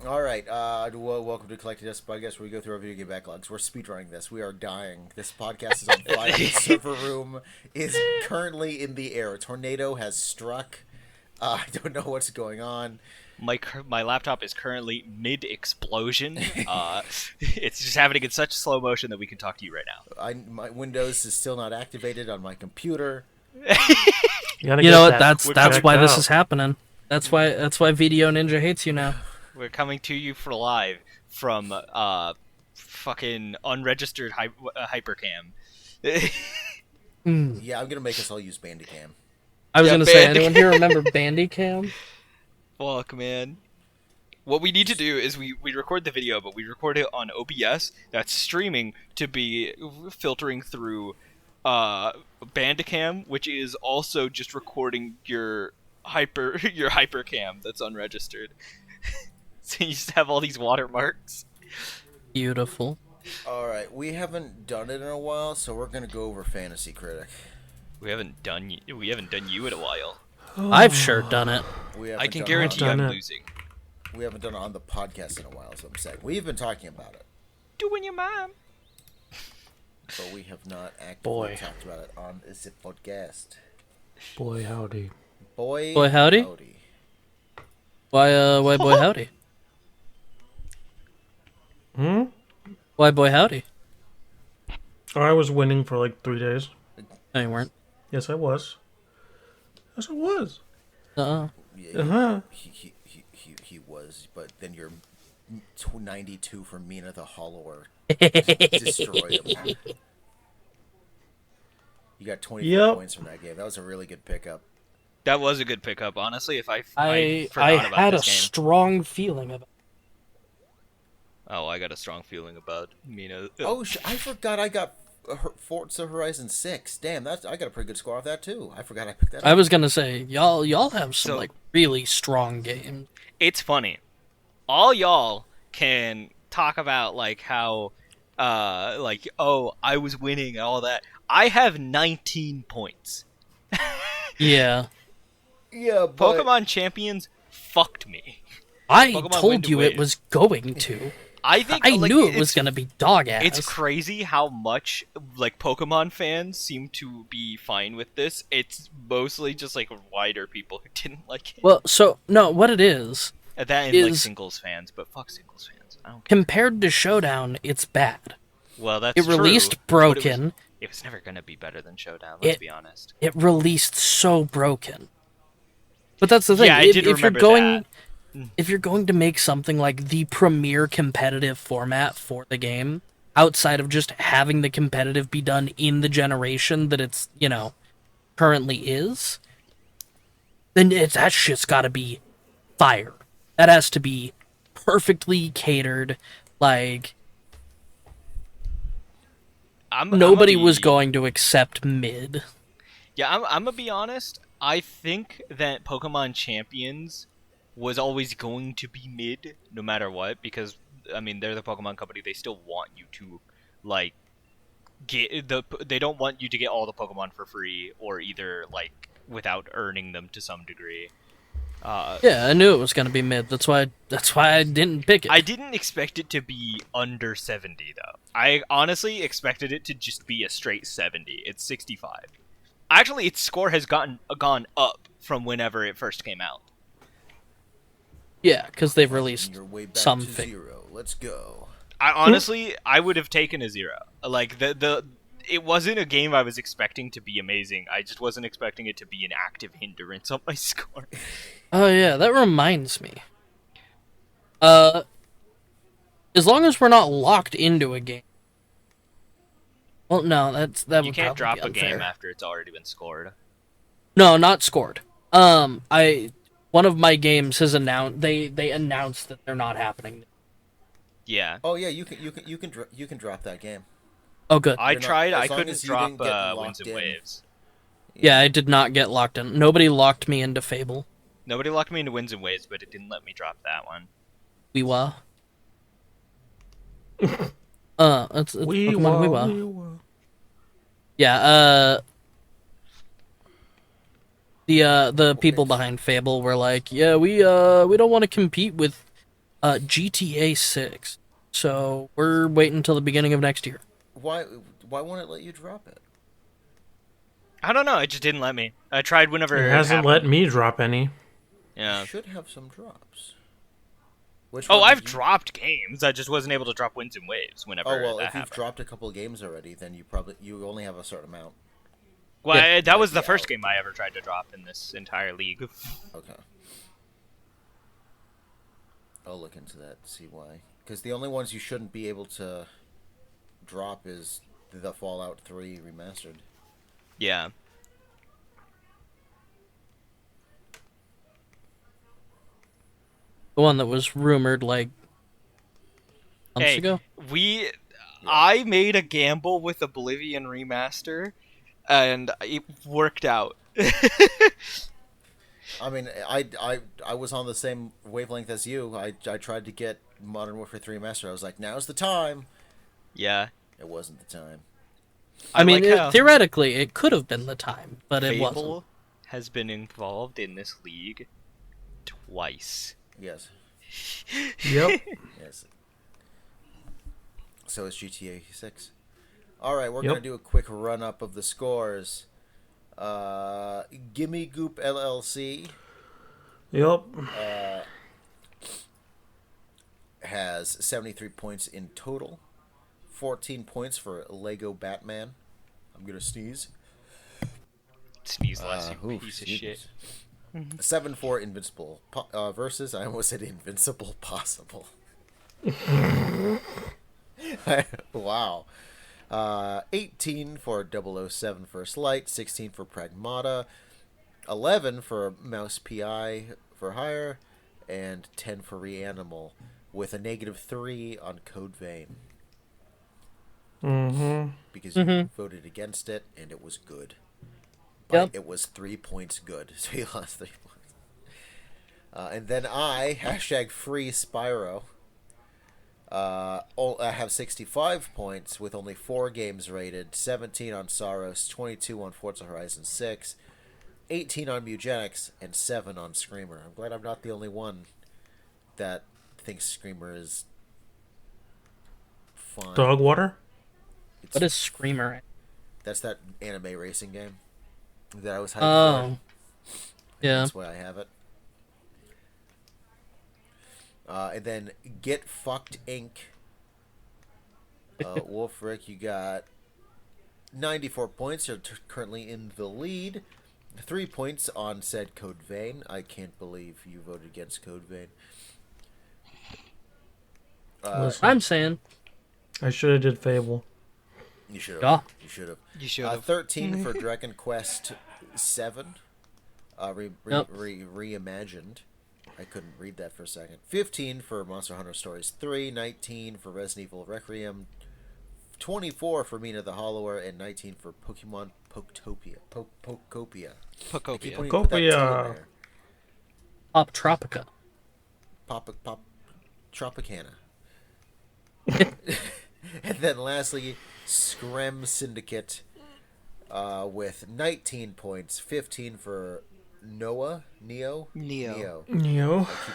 Alright, well, welcome to Collected Dust Podcast, where we go through our video game backlogs. We're speedrunning this. We are dying. This podcast is on fire. The server room is currently in the air. A tornado has struck. I don't know what's going on. My laptop is currently mid-explosion. It's just happening in such slow motion that we can talk to you right now. My Windows is still not activated on my computer. You know what? That's why this is happening. That's why Video Ninja hates you now. We're coming to you for live from fucking unregistered hypercam. Yeah, I'm gonna make us all use Bandicam. I was gonna say, anyone here remember Bandicam? Fuck, man. What we need to do is we record the video, but we record it on OBS that's streaming to be filtering through Bandicam, which is also just recording your hypercam that's unregistered. So you just have all these watermarks. Beautiful. Alright, we haven't done it in a while, so we're gonna go over Fantasy Critic. We haven't done you in a while. I've sure done it. I can guarantee I'm losing. We haven't done it on the podcast in a while, is what I'm saying. We've been talking about it. Doing your mom. But we have not actively talked about it on this podcast. Boy howdy. Boy howdy? Why boy howdy? Why boy howdy? Oh, I was winning for like 3 days. No, you weren't. Yes, I was. Yes, I was. Uh-uh. Yeah, he was, but then you're 92 for Mina the Hollower. Destroyed him. You got 24 points from that game. That was a really good pickup. That was a good pickup, honestly. If I had a strong feeling about. Oh, I got a strong feeling about Mina. Oh, I forgot I got Forza Horizon 6. Damn, I got a pretty good score off that too. I forgot I picked that up. I was gonna say, y'all have some like really strong games. It's funny. All y'all can talk about like how I was winning and all that. I have 19 points. Yeah. Yeah, but Pokemon Champions fucked me. I told you it was going to. I knew it was gonna be dog ass. It's crazy how much like Pokemon fans seem to be fine with this. It's mostly just like wider people who didn't like it. Well, so no, what it is that and like singles fans, but fuck singles fans. I don't care. Compared to Showdown, it's bad. Well, that's it released true, broken. It was never gonna be better than Showdown. Let's be honest. It released so broken. But that's the thing. Yeah, I did remember that. If you're going to make something like the premier competitive format for the game, outside of just having the competitive be done in the generation that it's, currently is, then that shit's gotta be fire. That has to be perfectly catered, like... Nobody was going to accept mid. Yeah, I'm gonna be honest. I think that Pokemon Champions was always going to be mid, no matter what, because I mean they're the Pokemon company. They still want you to like they don't want you to get all the Pokemon for free or either like without earning them to some degree. Yeah, I knew it was gonna be mid. That's why I didn't pick it. I didn't expect it to be under 70 though. I honestly expected it to just be a straight 70. It's 65. Actually, its score has gone up from whenever it first came out. Yeah, because they've released some zero. Let's go. I would have taken a 0. Like it wasn't a game I was expecting to be amazing. I just wasn't expecting it to be an active hindrance on my score. Oh yeah, that reminds me. As long as we're not locked into a game. Well, no, that you would can't drop be a game unfair. after it's already been scored. No, not scored. One of my games has announced they announced that they're not happening. Yeah. Oh yeah, you can drop that game. Oh good. I tried. I long couldn't as you drop didn't get Winds and locked in. Waves. Yeah, I did not get locked in. Nobody locked me into Fable. Nobody locked me into Winds and Waves, but it didn't let me drop that one. Weewa. It's Pokemon Weewa. Yeah, the people behind Fable were like, yeah, we don't want to compete with GTA 6. So we're waiting until the beginning of next year. Why won't it let you drop it? I don't know. It just didn't let me. I tried whenever It hasn't let happened. me drop any. Yeah. You should have some drops. Which Oh, one I've did you... dropped games. I just wasn't able to drop wins and waves whenever Oh well, that if you've happened. dropped a couple of games already, then you only have a certain amount. Well, Yeah. that was Might the be first out. game I ever tried to drop in this entire league. Okay. I'll look into that, see why. Because the only ones you shouldn't be able to drop is the Fallout 3 remastered. Yeah. The one that was rumored like months Hey, ago. I made a gamble with Oblivion Remaster, and it worked out. I mean, I was on the same wavelength as you. I tried to get Modern Warfare 3 Remastered. I was like, now's the time. Yeah. It wasn't the time. I mean, like how theoretically, it could have been the time, but it wasn't. Fable has been involved in this league twice. Yes. Yep. Yes. So is GTA 6. Alright, we're Yep. going to do a quick run-up of the scores. Gimme Goop LLC Yep. has 73 points in total. 14 points for Lego Batman. I'm going to sneeze. Sneeze less, you Oof, piece of excuse shit. me. 7-4 Invincible versus, I almost said Invincible Possible. Wow. 18 for 007 First Light, 16 for Pragmata, 11 for Mouse PI for Hire, and 10 for Reanimal, with a -3 on Code Vein. Mm-hmm. Because you voted against it, and it was good. But Yep. it was 3 points good, so you lost 3 points. And then I, #free Spyro, I have 65 points with only 4 games rated, 17 on Saros, 22 on Forza Horizon 6, 18 on Mugenics, and 7 on Screamer. I'm glad I'm not the only one that thinks Screamer is fine. Dog water? What is Screamer? That's that anime racing game that I was hyped Oh, for. yeah. That's why I have it. And then Get Fucked Inc. Wulfryk, you got 94 points. You're currently in the lead. 3 points on said Code Vein. I can't believe you voted against Code Vein. Listen, I'm saying. I should have did Fable. You should have. Yeah. You should have. You should have. 13 for Dragon Quest 7. Yep. Reimagined. I couldn't read that for a second. 15 for Monster Hunter Stories 3. 19 for Resident Evil Requiem. 24 for Mina the Hollower. And 19 for Pokemon Poketopia. Pokopia. I keep wanting to put that T in Pokopia. there. Pop Tropica. Pop Tropicana. And then lastly, Screm Syndicate with 19 points, 15 for Neo. Neo. I keep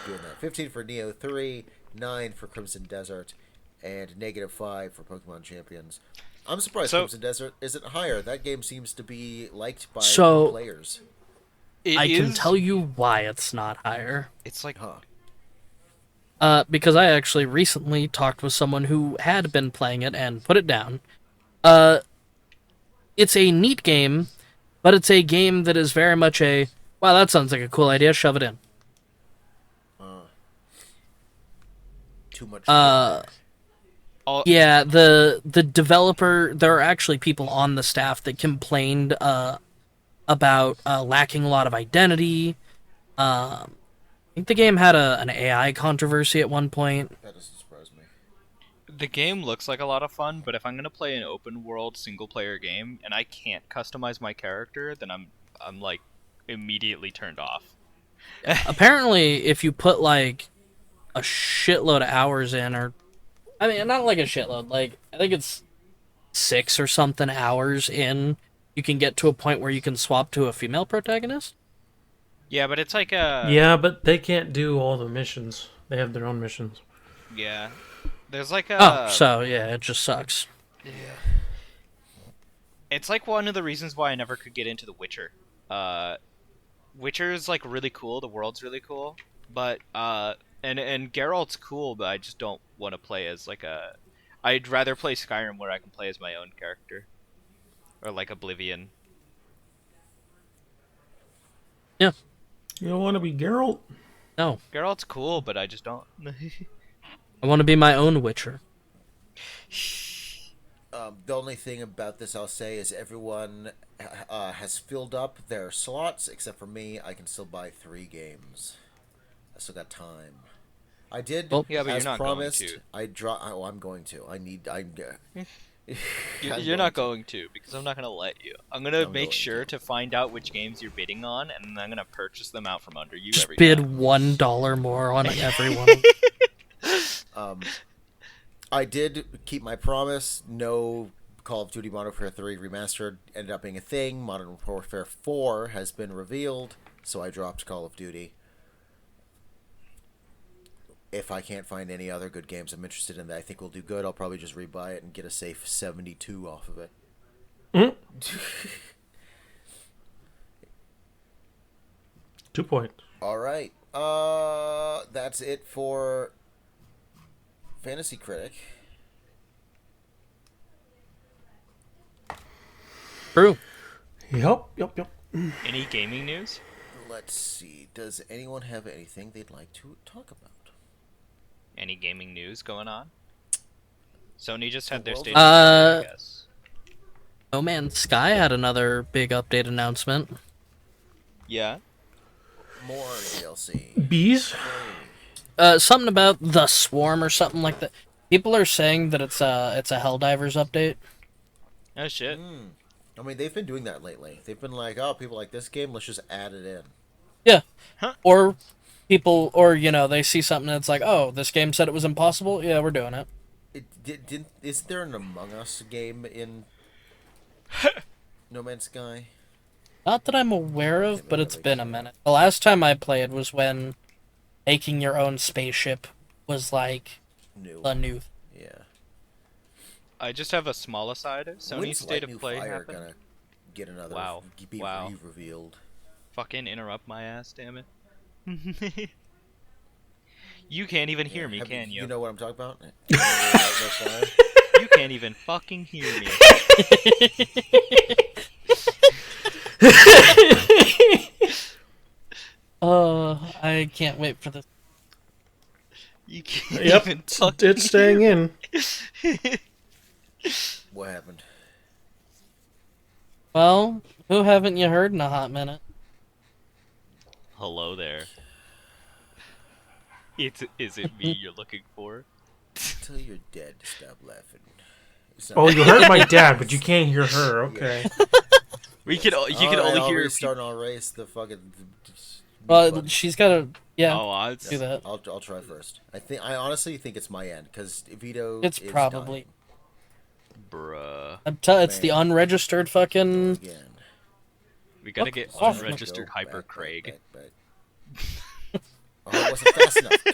doing that. 15 for Neo 3, 9 for Crimson Desert, and -5 for Pokemon Champions. I'm surprised Crimson Desert isn't higher. That game seems to be liked by So- players. I can tell you why it's not higher. It's like Huh. Because I actually recently talked with someone who had been playing it and put it down. It's a neat game, but it's a game that is very much a, wow, that sounds like a cool idea, shove it in. Too much. Yeah, the developer, there are actually people on the staff that complained about lacking a lot of identity. I think the game had an AI controversy at one point. That doesn't surprise me. the game looks like a lot of fun, but if I'm gonna play an open world single player game and I can't customize my character, then I'm like immediately turned off. Apparently, if you put like a shitload of hours in, or I mean, not like a shitload, like I think it's 6 or something hours in, you can get to a point where you can swap to a female protagonist. Yeah, but it's like a Yeah, but they can't do all the missions. They have their own missions. Yeah. There's like Oh, a. so yeah, it just sucks. It's like one of the reasons why I never could get into The Witcher. Witcher is like really cool. The world's really cool, but and Geralt's cool, but I just don't want to play as like a. I'd rather play Skyrim where I can play as my own character, or like Oblivion. Yeah. You don't want to be Geralt? No, Geralt's cool, but I just don't. I want to be my own Witcher. The only thing about this I'll say is everyone has filled up their slots except for me. I can still buy 3 games. I still got time. I did, Well, yeah, but as you're not promised. going to. I'm going to. You're not going to, because I'm not gonna let you. I'm gonna I'm make going sure to. to find out which games you're bidding on, and I'm gonna purchase them out from under you Just every bid time. $1 more on everyone. I did keep my promise. No Call of Duty Modern Warfare 3 Remastered ended up being a thing. Modern Warfare 4 has been revealed, so I dropped Call of Duty. If I can't find any other good games I'm interested in that I think will do good, I'll probably just rebuy it and get a safe 72 off of it. Mm. 2 points. All right. That's it for Fantasy Critic. True. Yep. Any gaming news? Let's see. Does anyone have anything they'd like to talk about? Any gaming news going on? Sony just had their world- state of play, I guess. No Man's Sky had another big update announcement. Yeah. More DLC. Bees? Something about the Swarm or something like that. People are saying that it's a Helldivers update. Oh shit. I mean, they've been doing that lately. They've been like, oh, people like this game, let's just add it in. Yeah. Huh. Or people, or they see something that's like, oh, this game said it was impossible. Yeah, we're doing it. Isn't there an Among Us game in No Man's Sky? Not that I'm aware of, but it's been a minute. The last time I played was when making your own spaceship was like New. a new. Yeah. I just have a small aside. Sony's When's state of Lightning play Fire happened. gonna get another Wow. be Wow. revealed? Fucking interrupt my ass, damn it. You can't even hear me, can you? You know what I'm talking about? You can't even fucking hear me. I can't wait for this. You can't Yep. even fucking It's staying in. What happened? Well, who haven't you heard in a hot minute? Hello there. Is it me you're looking for? Until you're dead, stop laughing. Oh, you heard my dad, but you can't hear her. Okay. You can only I'll hear. restart and I'll erase the fucking. Well, she's got to. Yeah, Oh, it's do that. I'll try first. I honestly think it's my end because Vito. It's is probably. bruh. It's the unregistered dying fucking. again. We gotta get Oh, unregistered Go Hyper back, Craig. back. Oh, it wasn't fast enough.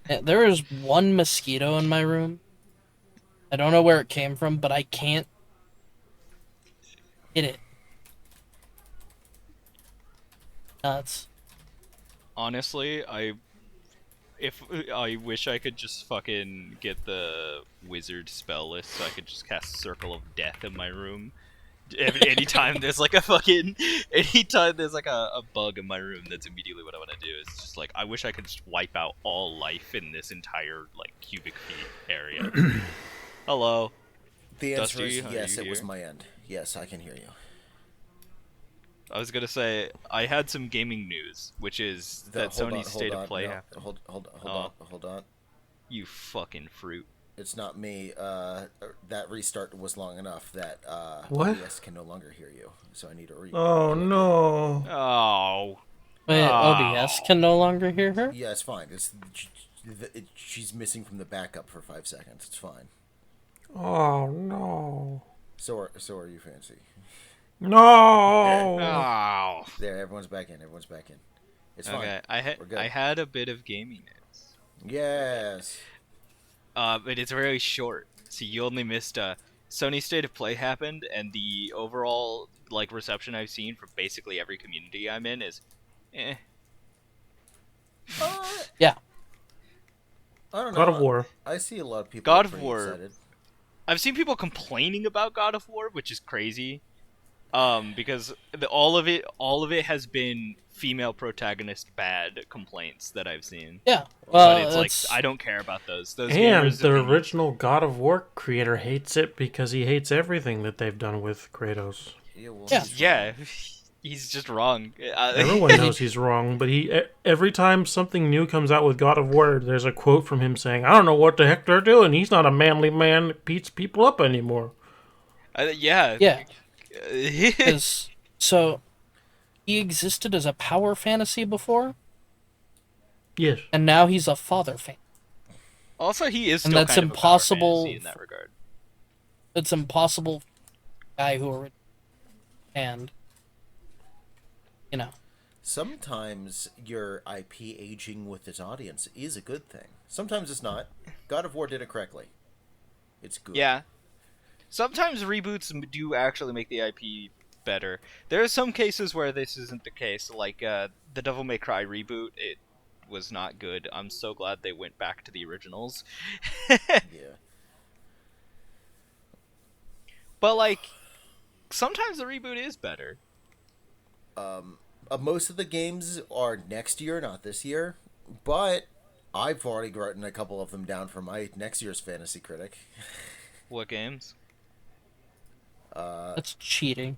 God, There is one mosquito in my room. I don't know where it came from, but I can't hit it. Nuts. Honestly, I wish I could just fucking get the wizard spell list so I could just cast Circle of Death in my room. Anytime there's like a bug in my room, that's immediately what I want to do. It's just like I wish I could just wipe out all life in this entire like cubic feet area. Hello. the answer Dusty, is are yes. you It was here? my end. Yes, I can hear you. I was gonna say I had some gaming news, which is that Sony's state of play happened. Hold on. You fucking fruit. It's not me. That restart was long enough that What? OBS can no longer hear you. So I need to Oh no. Oh. Wait, Oh. OBS can no longer hear her? Yeah, it's fine. She's missing from the backup for 5 seconds. It's fine. Oh no. So are you, Fancy? No. Oh. There, everyone's back in. Everyone's back in. It's fine. Okay, We're good. I had a bit of gaming news. Yes. But it's very short. So you only missed Sony State of Play happened, and the overall like reception I've seen from basically every community I'm in is, eh. Yeah. I don't know. God of War. I see a lot of people God of pretty War. excited. I've seen people complaining about God of War, which is crazy. Because all of it has been female protagonist bad complaints that I've seen. Yeah. But it's like it's- I don't care about those. Those And gamers' the opinions. original God of War creator hates it because he hates everything that they've done with Kratos. Yeah. Well, Yeah. he's Yeah, he's just wrong. Everyone knows he's wrong, but every time something new comes out with God of War, there's a quote from him saying, "I don't know what the heck they're doing. He's not a manly man that beats people up anymore." Yeah. Yeah. So he existed as a power fantasy before, Yes. and now he's a father fan. Also, he is And still that's kind impossible of a power fantasy in that regard. It's impossible. Guy who, and you know, Sometimes your IP aging with its audience is a good thing. Sometimes it's not. God of War did it correctly. It's good. Yeah. Sometimes reboots do actually make the IP better. There are some cases where this isn't the case, like the Devil May Cry reboot. It was not good. I'm so glad they went back to the originals. Yeah. But like, sometimes the reboot is better. Most of the games are next year, not this year. But I've already written a couple of them down for my next year's Fantasy Critic. What games? that's cheating.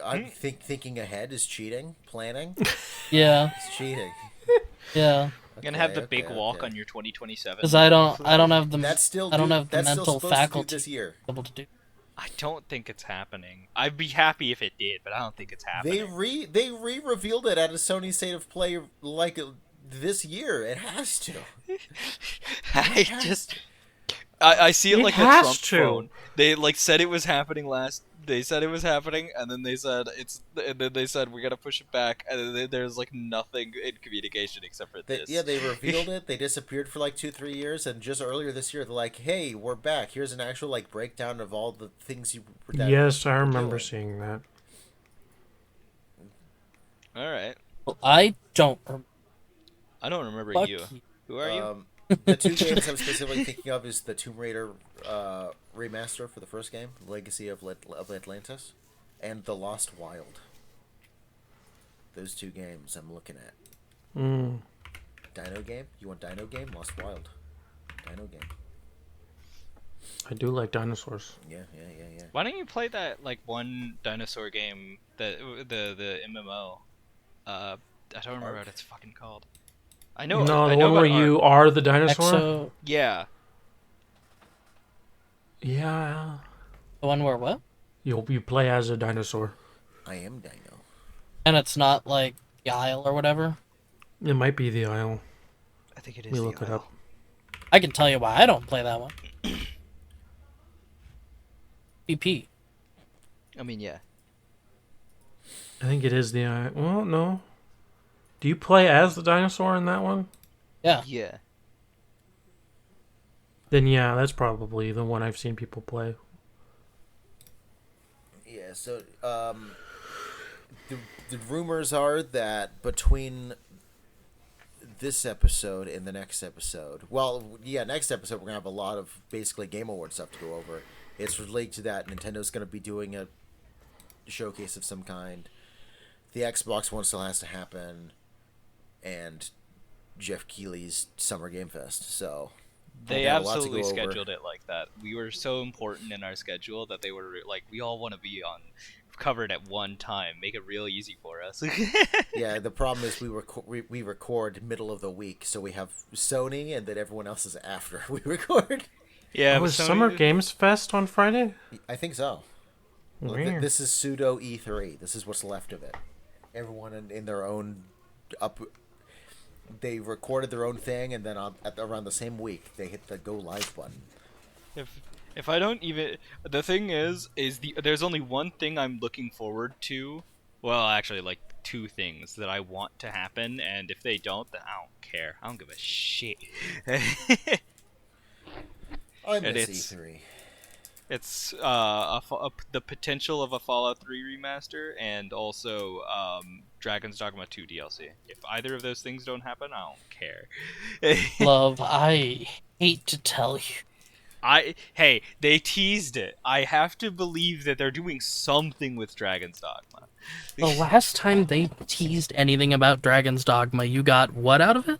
I'm thinking ahead is cheating. Planning Yeah. is cheating. Yeah. You're gonna have the Okay, big walk okay. on your 2027. Because I don't have the That's still I don't due- have the that's still mental supposed to do faculty this year. to be able to do. I don't think it's happening. I'd be happy if it did, but I don't think it's happening. They revealed it at a Sony State of Play like this year. It has to. I see it It like a has Trump to. phone. They like said it was happening last. They said it was happening, and then they said and then they said we gotta push it back, and then there's like nothing in communication except for this. They revealed it. They disappeared for like 2-3 years, and just earlier this year, they're like, "Hey, we're back. Here's an actual like breakdown of all the things you." Yes, I remember doing." seeing that. All right. Well, I don't. I don't remember Fuck you. you. Who are you? The two games I'm specifically thinking of is the Tomb Raider remaster for the first game, Legacy of Atlantis, and The Lost Wild. Those two games I'm looking at. Mm. Dino game? You want Dino game? Lost Wild. Dino game. I do like dinosaurs. Yeah. Why don't you play that like one dinosaur game that the MMO? I don't remember what it's fucking called. I know. No, I the know one where about you are the dinosaur. Exo, Yeah. Yeah. the one where what? You play as a dinosaur. I am Dino. And it's not like the Isle or whatever. It might be the Isle. I think it is. We look it up. I can tell you why I don't play that one. BP. I mean, yeah. I think it is the Isle. Well, no. Do you play as the dinosaur in that one? Yeah. Yeah. Then yeah, that's probably the one I've seen people play. Yeah, so the rumors are that between this episode and the next episode, next episode we're gonna have a lot of basically Game Award stuff to go over. It's related to that. Nintendo's gonna be doing a showcase of some kind. The Xbox one still has to happen, and Jeff Keighley's Summer Game Fest. So They got a lot to absolutely go over. scheduled it like that. We were so important in our schedule that they were like, we all want to be covered at one time. Make it real easy for us. Yeah, the problem is we record middle of the week, so we have Sony, and then everyone else is after we record. Yeah, Was Summer Games Fest on Friday? I think so. Weird. This is pseudo E3. This is what's left of it. Everyone in their own they recorded their own thing, and then around the same week they hit the go live button. If I don't even, the thing is there's only one thing I'm looking forward to. Well, actually, like 2 things that I want to happen, and if they don't, then I don't care. I don't give a shit. I And miss E3. it's the potential of a Fallout 3 remaster, and also Dragon's Dogma 2 DLC. If either of those things don't happen, I don't care. Love, I hate to tell you. Hey, they teased it. I have to believe that they're doing something with Dragon's Dogma. The last time they teased anything about Dragon's Dogma, you got what out of it?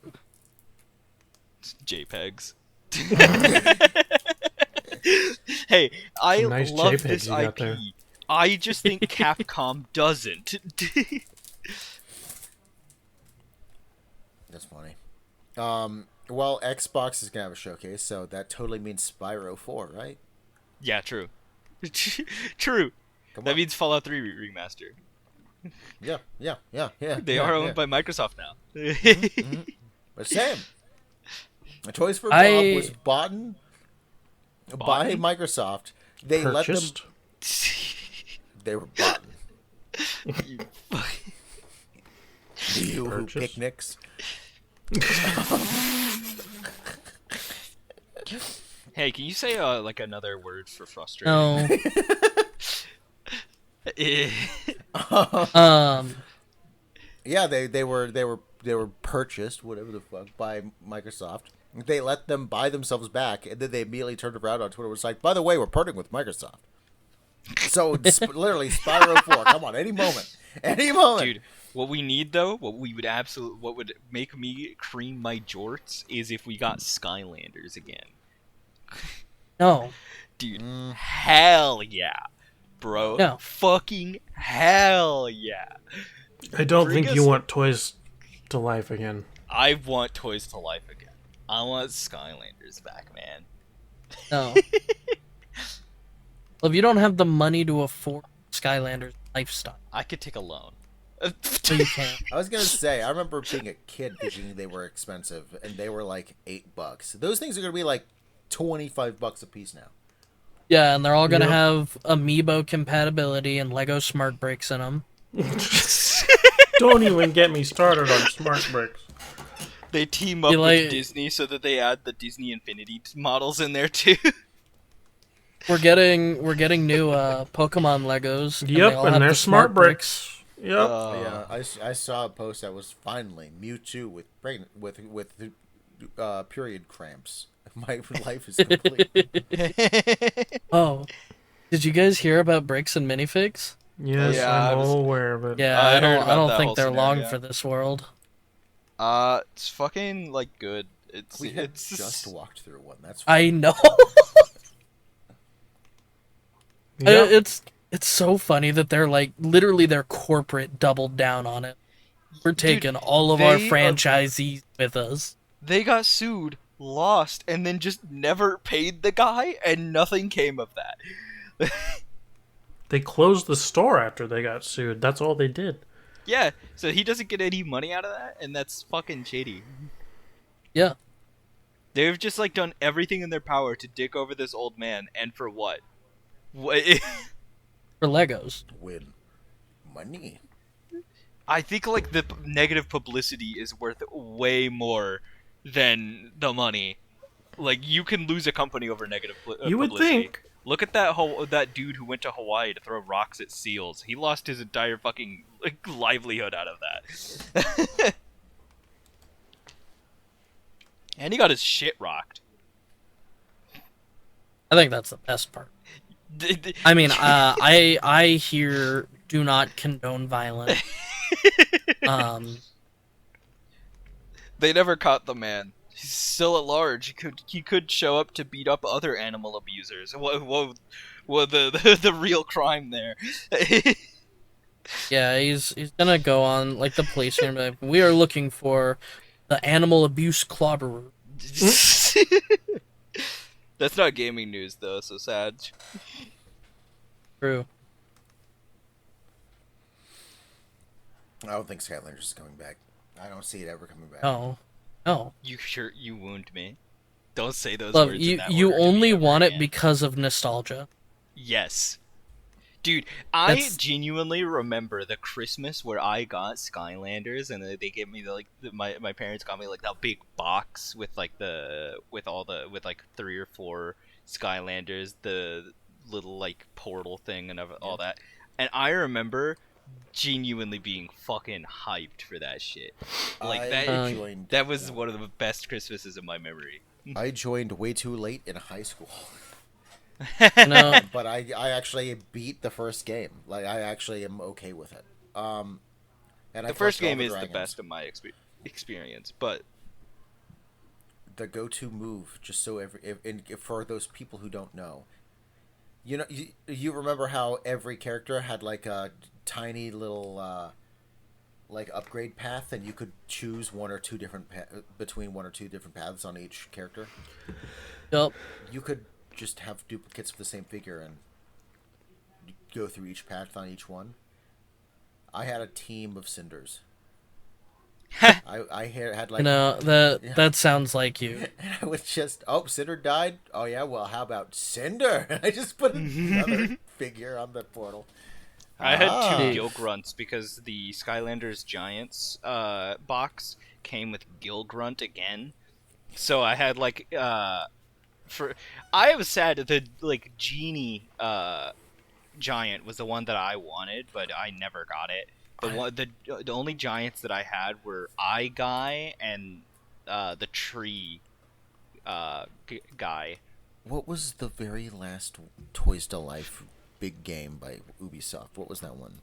JPEGs. Hey, I Some nice love JPEGs this you got IP. there. I just think Capcom doesn't. That's funny. Well, Xbox is gonna have a showcase, so that totally means Spyro 4, right? Yeah, true. True. Come That on. means Fallout 3 remaster. Yeah. They are owned by Microsoft now. But Sam, Toys for I- Bob was bought by Microsoft. They Purchased? let them. They were bought. You fuck- You who Purchased? picnics. Hey, can you say like another word for frustrating? No. Eh. Yeah, they were purchased, whatever the fuck, by Microsoft. They let them buy themselves back, and then they immediately turned around on Twitter and was like, "By the way, we're partnering with Microsoft." So literally, Spyro 4. Come on, any moment. Dude, what we need though, what would make me cream my jorts is if we got Skylanders again. No. Dude, hell yeah, bro. No. Fucking hell yeah. I don't Bring think you us- want Toys to life again. I want Toys to Life again. I want Skylanders back, man. No. Well, if you don't have the money to afford Skylanders lifestyle, I could take a loan. so you can't. I was gonna say, I remember being a kid thinking they were expensive, and they were like $8. Those things are gonna be like $25 a piece now. Yeah, and they're all gonna Yep. have amiibo compatibility and Lego Smart Bricks in them. Don't even get me started on smart bricks. They team up You like- with Disney so that they add the Disney Infinity models in there too. We're getting new Pokemon Legos. And they Yep, all and have they're the smart bricks. Yep. Yeah, I saw a post that was finally Mewtwo with period cramps. My life is complete. Oh, did you guys hear about bricks and minifigs? Yes, Yeah, I I'm was- all aware of it. Yeah, I I heard don't. about I don't that think whole they're long scenario. for this world. It's fucking like good. We had It's just walked through one. That's I know. Yep. It's so funny that they're like literally their corporate doubled down on it. We're taking all of our they are- franchisees with us. They got sued, lost, and then just never paid the guy, and nothing came of that. They closed the store after they got sued. That's all they did. Yeah, so he doesn't get any money out of that, and that's fucking shady. Yeah. They've just like done everything in their power to dick over this old man, and for what? What? For Legos. win money. I think like the negative publicity is worth way more than the money. Like you can lose a company over negative You would publicity. think. Look at that dude who went to Hawaii to throw rocks at seals. He lost his entire fucking like, livelihood out of that. And he got his shit rocked. I think that's the best part. I mean, I here do not condone violence. They never caught the man. He's still at large. He could show up to beat up other animal abusers. What the real crime there? Yeah, he's gonna go on like the police and be like, we are looking for the animal abuse clobberer. That's not gaming news though. So sad. True. I don't think Skylanders is coming back. I don't see it ever coming back. No. No. You wound me. Don't say those Love, words. you in that you order to me only ever want it again. because of nostalgia. Yes. Dude, I That's- genuinely remember the Christmas where I got Skylanders, and they gave me my parents got me like that big box with like with like 3 or 4 Skylanders, the little like portal thing and all that. And I remember genuinely being fucking hyped for that shit. Like that was one of the best Christmases in my memory. I joined way too late in high school. No, But I actually beat the first game. Like, I actually am okay with it. And I The first collected all game the is the dragons. best of my experience, but The go-to move, just so for those people who don't know, you know, you remember how every character had like a tiny little like upgrade path, and you could choose between 1 or 2 different paths on each character. yep. You could just have duplicates of the same figure and go through each path on each one. I had a team of Cinders. I had like That sounds like you. and I was just Cinder died. Oh yeah, well how about Cinder? And I just put another figure on the portal. I had Ah. 2 Gil Grunts because the Skylanders Giants box came with Gil Grunt again. So I had like I was sad that the like Genie giant was the one that I wanted, but I never got it. The only giants that I had were Eye Guy and the Tree guy. What was the very last Toys to Life big game by Ubisoft? What was that one?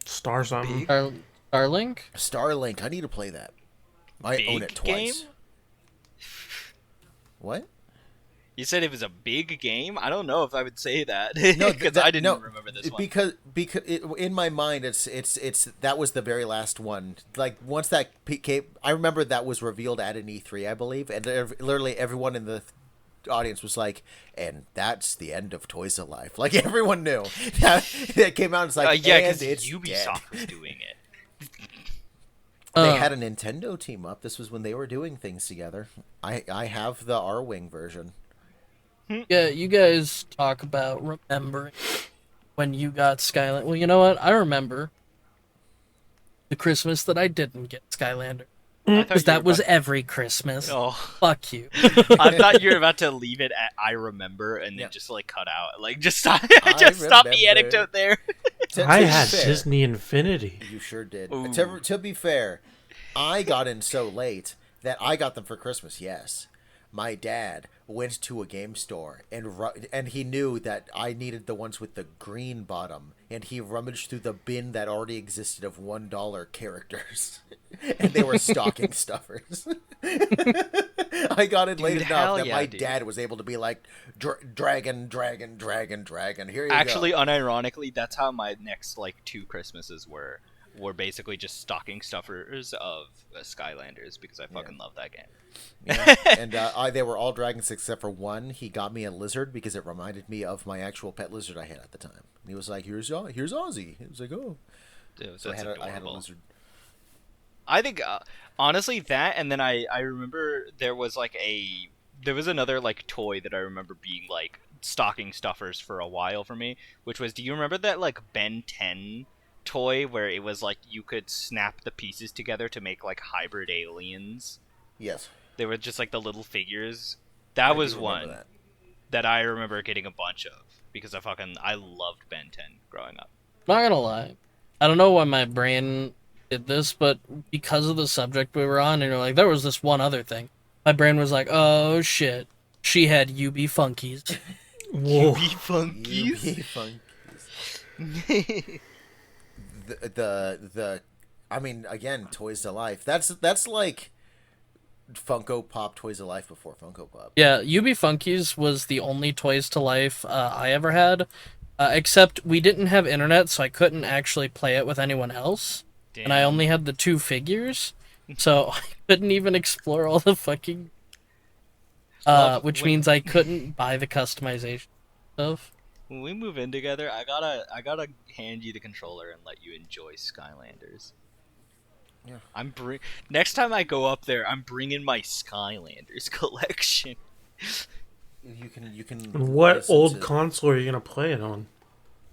Star something. Starlink? Starlink. I need to play that. I own Big it twice. game? What? You said it was a big game? I don't know if I would say that No, because I didn't remember this one. Because in my mind, it's that was the very last one. Like once that came, I remember that was revealed at an E3, I believe, and literally everyone in the audience was like, "And that's the end of Toys to Life." Like everyone knew that came out. It's like, yeah, because because Ubisoft was doing it. They had a Nintendo team up. This was when they were doing things together. I have the R-Wing version. Yeah, you guys talk about remembering when you got Skylander. Well, you know what? I remember the Christmas that I didn't get Skylander. Because that was every Christmas. Oh, Fuck you. I thought you were about to leave it at "I remember" and then just like cut out, like just stop the remember. anecdote there. I be had fair, Disney Infinity. You sure did. Ooh. To be fair, I got in so late that I got them for Christmas. Yes, my dad went to a game store and he knew that I needed the ones with the green bottom, and he rummaged through the bin that already existed of $1 characters, and they were stocking stuffers. I got in late enough that my dad was able to be like, dragon. Here you Actually, go. unironically, that's how my next like 2 Christmases were basically just stocking stuffers of Skylanders because I fucking love that game. Yeah. And they were all dragons except for one. He got me a lizard because it reminded me of my actual pet lizard I had at the time. And he was like, "Here's Ozzy." He was like, "Oh." Dude, So I had a adorable. lizard. I think honestly that, and then I remember there was another like toy that I remember being like stocking stuffers for a while for me, which was, do you remember that like Ben 10 toy where it was like you could snap the pieces together to make like hybrid aliens? Yes. They were just like the little figures. That was do remember one that. that I remember getting a bunch of because I loved Ben 10 growing up. Not gonna lie. I don't know why my brain did this, but because of the subject we were on, and you're like, there was this one other thing. My brain was like, oh shit. She had UB Funkies. Whoa. UB Funkies. the I mean, again, Toys to Life. That's like Funko Pop Toys to Life before Funko Pop. Yeah, UB Funkies was the only Toys to Life I ever had. Except we didn't have internet, so I couldn't actually play it with anyone else. Damn. And I only had the 2 figures, so I couldn't even explore all the fucking... which means I couldn't buy the customization stuff. When we move in together, I gotta hand you the controller and let you enjoy Skylanders. Yeah. Next time I go up there, I'm bringing my Skylanders collection. You can. And what listen old to- console are you gonna play it on?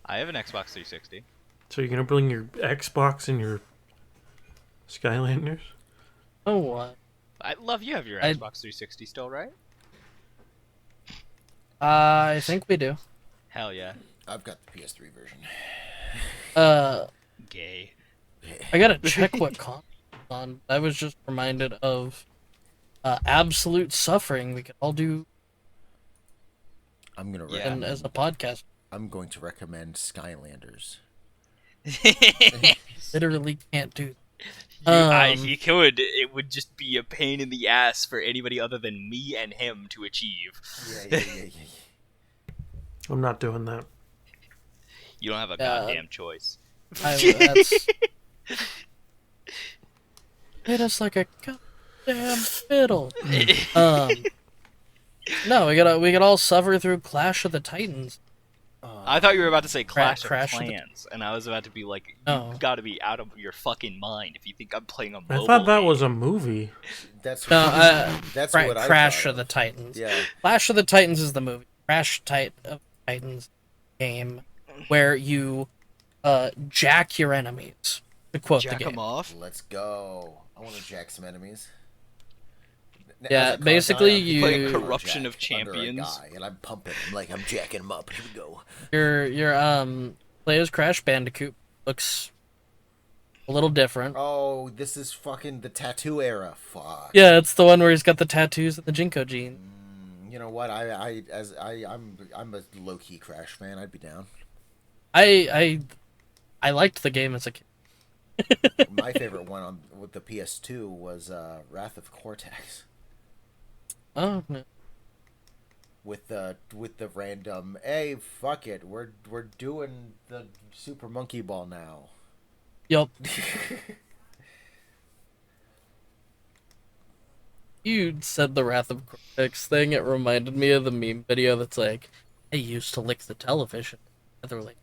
I have an Xbox 360. So you're gonna bring your Xbox and your Skylanders? Oh, what? I love you have your I- Xbox 360 still, right? I think we do. Hell yeah. I've got the PS3 version. Gay. I gotta check what console it's on. I was just reminded of Absolute Suffering. We could all do I'm gonna Yeah. recommend. as a podcast. I'm going to recommend Skylanders. Literally can't do. He could. It would just be a pain in the ass for anybody other than me and him to achieve. Yeah. I'm not doing that. You don't have a goddamn choice. That's hit us like a goddamn fiddle. No, we could all suffer through Clash of the Titans. I thought you were about to say Clash Crash of of the- Clans, and I was about to be like, you No. gotta be out of your fucking mind if you think I'm playing a I mobile thought that game. was a movie. That's That's what I Crash thought of the Titans. Yeah. Clash of the Titans is the movie. Crash of Titans game where you jack your enemies. To quote Jack the them game. off. Let's go. I want to jack some enemies. Yeah, As a car basically guy, I'm you- Playing putting Corruption Jack of under a Champions. guy, and I'm pumping him like I'm jacking him up. Here we go. Your play as Crash Bandicoot looks a little different. Oh, this is fucking the tattoo era. Fuck. Yeah, it's the one where he's got the tattoos and the Jinko jeans. You know what? I'm a low key Crash fan. I'd be down. I liked the game as a kid. My favorite one with the PS2 was Wrath of Cortex. Oh no. With the random, hey, fuck it, we're doing the Super Monkey Ball now. Yup. You said the Wrath of Cortex thing. It reminded me of the meme video that's like, I used to lick the television. And they're like,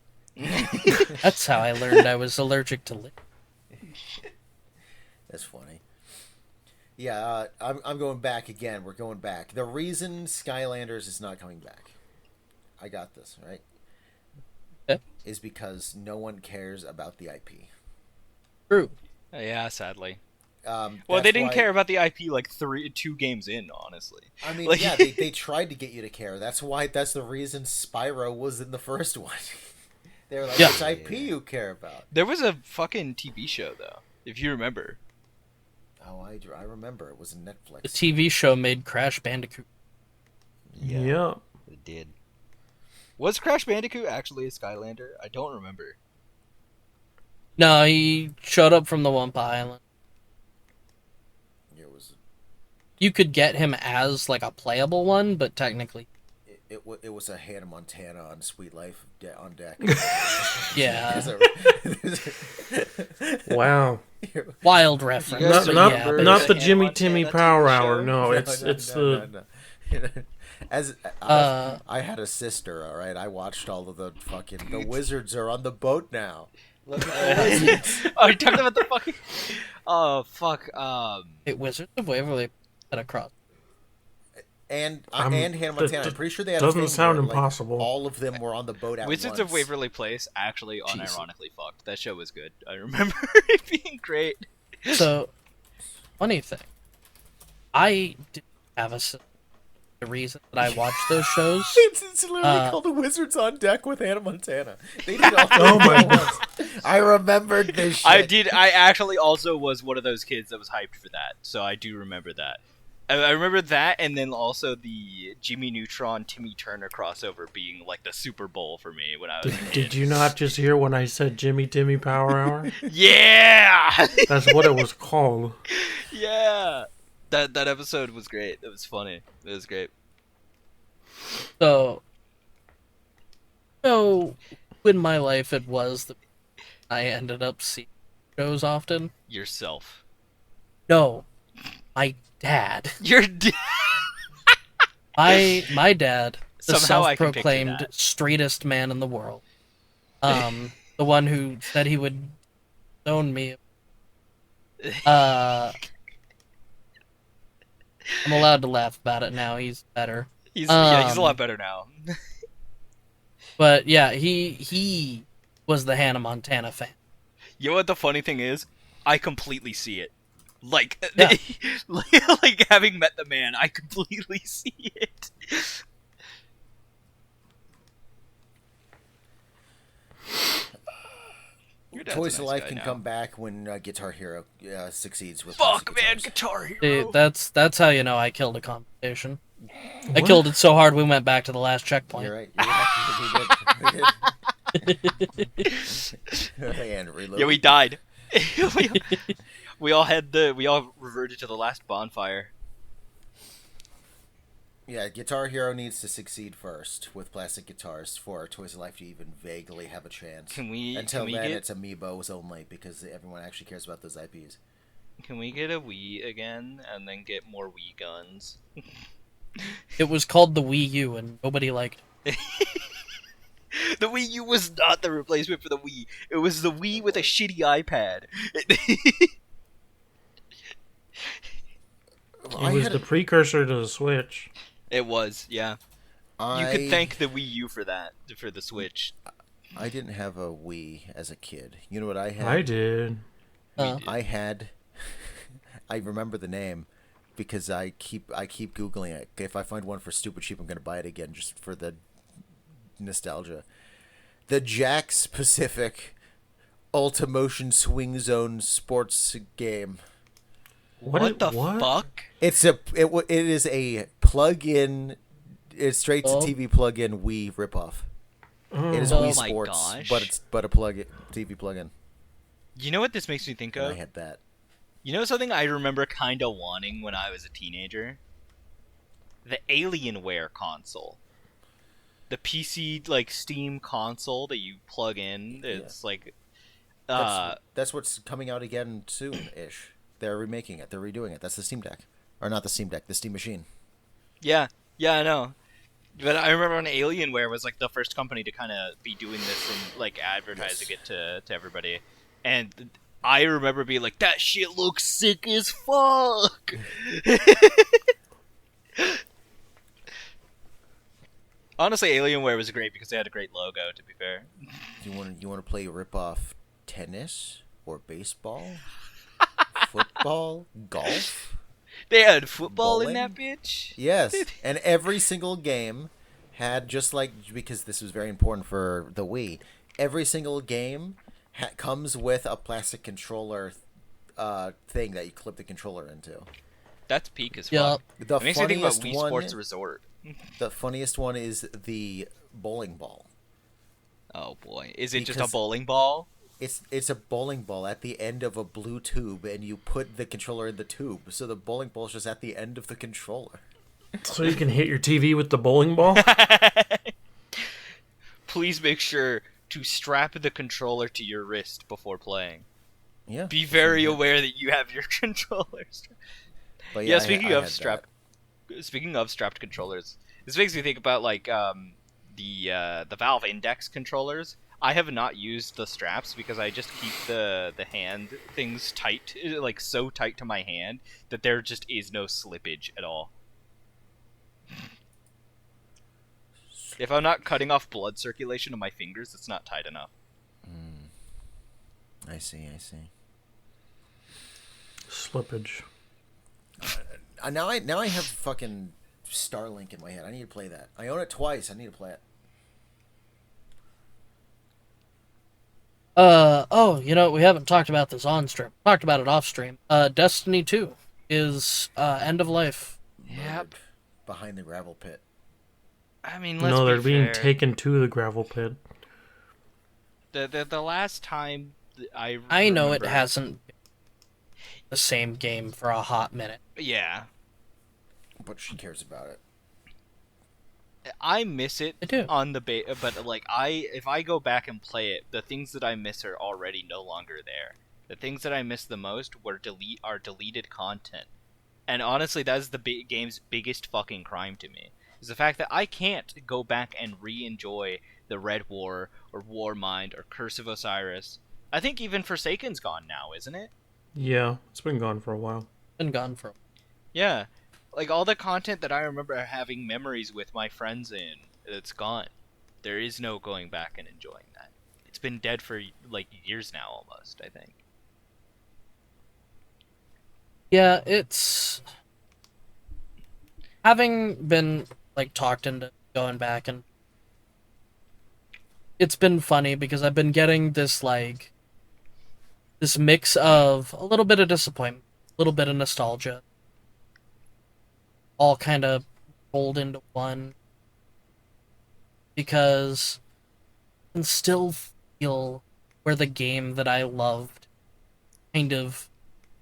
that's how I learned I was allergic to lick. That's funny. Yeah, I'm going back again. We're going back. The reason Skylanders is not coming back, I got this, right? Yeah. Is because no one cares about the IP. True. Yeah, sadly. Well, That's they didn't why- care about the IP like 2 games in, honestly. I mean, Like- yeah, they tried to get you to care. That's the reason Spyro was in the first one. They were like, Yeah. it's IP you care about. There was a fucking TV show though, if you remember. Oh, I remember. It was in The Netflix. TV show made Crash Bandicoot. Yeah. It did. Was Crash Bandicoot actually a Skylander? I don't remember. No, he showed up from the Wampa Island. It was You could get him as like a playable one, but technically, it was a Hannah Montana on Sweet Life on deck. yeah, Wow. wild reference. You guys but Not yeah, remember but- not the Hannah Jimmy Montana Timmy TV Power show? Hour. No, it's the As Uh, I had a sister, all right. I watched all of the wizards are on the boat now. Look at the wizards. Oh, you talking about the fucking? Oh fuck. Wait, Wizards of Waverly at a cross. And I'm- Hannah Montana. I'm pretty sure they had a doesn't thing sound where, like, impossible. all of them were on the boat at Wizards once. of Waverly Place actually Jesus. unironically fucked. That show was good. I remember it being great. So, funny thing, I didn't have the reason that I watched those shows. It's literally called The Wizards on Deck with Hannah Montana. They did all Oh my at once. I remembered this shit. I did. I actually also was one of those kids that was hyped for that, so I do remember that. I remember that, and then also the Jimmy Neutron Timmy Turner crossover being like the Super Bowl for me when I was a kid. Did you not just hear when I said Jimmy Timmy Power Hour? Yeah, That's what it was called. yeah. That episode was great. It was funny. It was great. So, in my life, it was that I ended up seeing shows often. Yourself. No, my dad. Your My dad, the Somehow I can picture self-proclaimed that. straightest man in the world. The one who said he would own me. I'm allowed to laugh about it now. He's better. He's a lot better now. But yeah, he was the Hannah Montana fan. You know what the funny thing is? I completely see it. Like, Yeah. like having met the man, I completely see it. Your dad's a Toys to nice Life guy can now. come back when Guitar Hero succeeds with Fuck, plastic man, guitars. Guitar Hero. Dude, that's how you know I killed a conversation. I What? killed it so hard we went back to the last checkpoint. You're right. We did. And reload. Yeah, we died. we all reverted to the last bonfire. Yeah, Guitar Hero needs to succeed first with plastic guitars for Toys to Life to even vaguely have a chance. Until then, it's amiibos only because everyone actually cares about those IPs. Can we get a Wii again and then get more Wii guns? It was called the Wii U, and nobody liked it. The Wii U was not the replacement for the Wii. It was the Wii with a shitty iPad. It was the precursor to the Switch. It was, yeah. You could thank the Wii U for that, for the Switch. I didn't have a Wii as a kid. You know what I had? I did. I had. I remember the name because I keep googling it. If I find one for stupid cheap, I'm gonna buy it again just for the nostalgia. The Jax Pacific Ultramotion Swing Zone sports game. What the fuck? It is a plug-in. It's straight to TV plug-in Wii ripoff. It is Wii my Sports, gosh. but it's a TV plug-in. You know what this makes me think And of? I had that. You know something I remember kind of wanting when I was a teenager? The Alienware console. The PC, like, Steam console that you plug in. It's like... That's what's coming out again soon-ish. They're remaking it. They're redoing it. That's the Steam Deck. Or not the Steam Deck, the Steam Machine. Yeah, I know. But I remember when Alienware was, like, the first company to kind of be doing this and, like, advertising it to everybody. And I remember being like, that shit looks sick as fuck! Honestly, Alienware was great because they had a great logo, to be fair. You want to play rip-off tennis? Or baseball? Football? Golf? They had football Bowling? in that bitch? Yes, and every single game had, just like, because this was very important for the Wii, every single game comes with a plastic controller thing that you clip the controller into. That's peak as Yeah. fuck. The It makes me think about funniest Wii one, Sports Resort. the funniest one is the bowling ball. Oh boy. Is it just a Because- bowling ball? It's a bowling ball at the end of a blue tube, and you put the controller in the tube, so the bowling ball is just at the end of the controller. So you can hit your TV with the bowling ball? Please make sure to strap the controller to your wrist before playing. Yeah. Be very aware that you have your controller strapped. But Yeah, I speaking had of strapped controllers, this makes me think about like the Valve Index controllers. I have not used the straps because I just keep the hand things tight, like so tight to my hand that there just is no slippage at all. If I'm not cutting off blood circulation to my fingers, it's not tight enough. I see. Slippage. Now I have fucking Starlink in my head. I need to play that. I own it twice. I need to play it. You know, we haven't talked about this on stream. Talked about it off stream. Destiny 2 is end of life. Yep. Behind the gravel pit. I mean, let's No, they're be being fair. taken to the gravel pit. The last time I know it remember- hasn't been the same game for a hot minute. Yeah, But she cares about it. I miss it I do. on the but like if I go back and play it, the things that I miss are already no longer there. The things that I miss the most are deleted content, and honestly, that is the game's biggest fucking crime to me. Is the fact that I can't go back and re-enjoy the Red War or Warmind or Curse of Osiris. I think even Forsaken's gone now, isn't it? Yeah, it's been gone for a while. Been gone for. Yeah, like all the content that I remember having memories with my friends in, it's gone. There is no going back and enjoying that. It's been dead for like years now, almost. I think. Yeah, it's having been like talked into going back, and it's been funny because I've been getting this like this mix of a little bit of disappointment, a little bit of nostalgia, all kind of rolled into one because I can still feel where the game that I loved kind of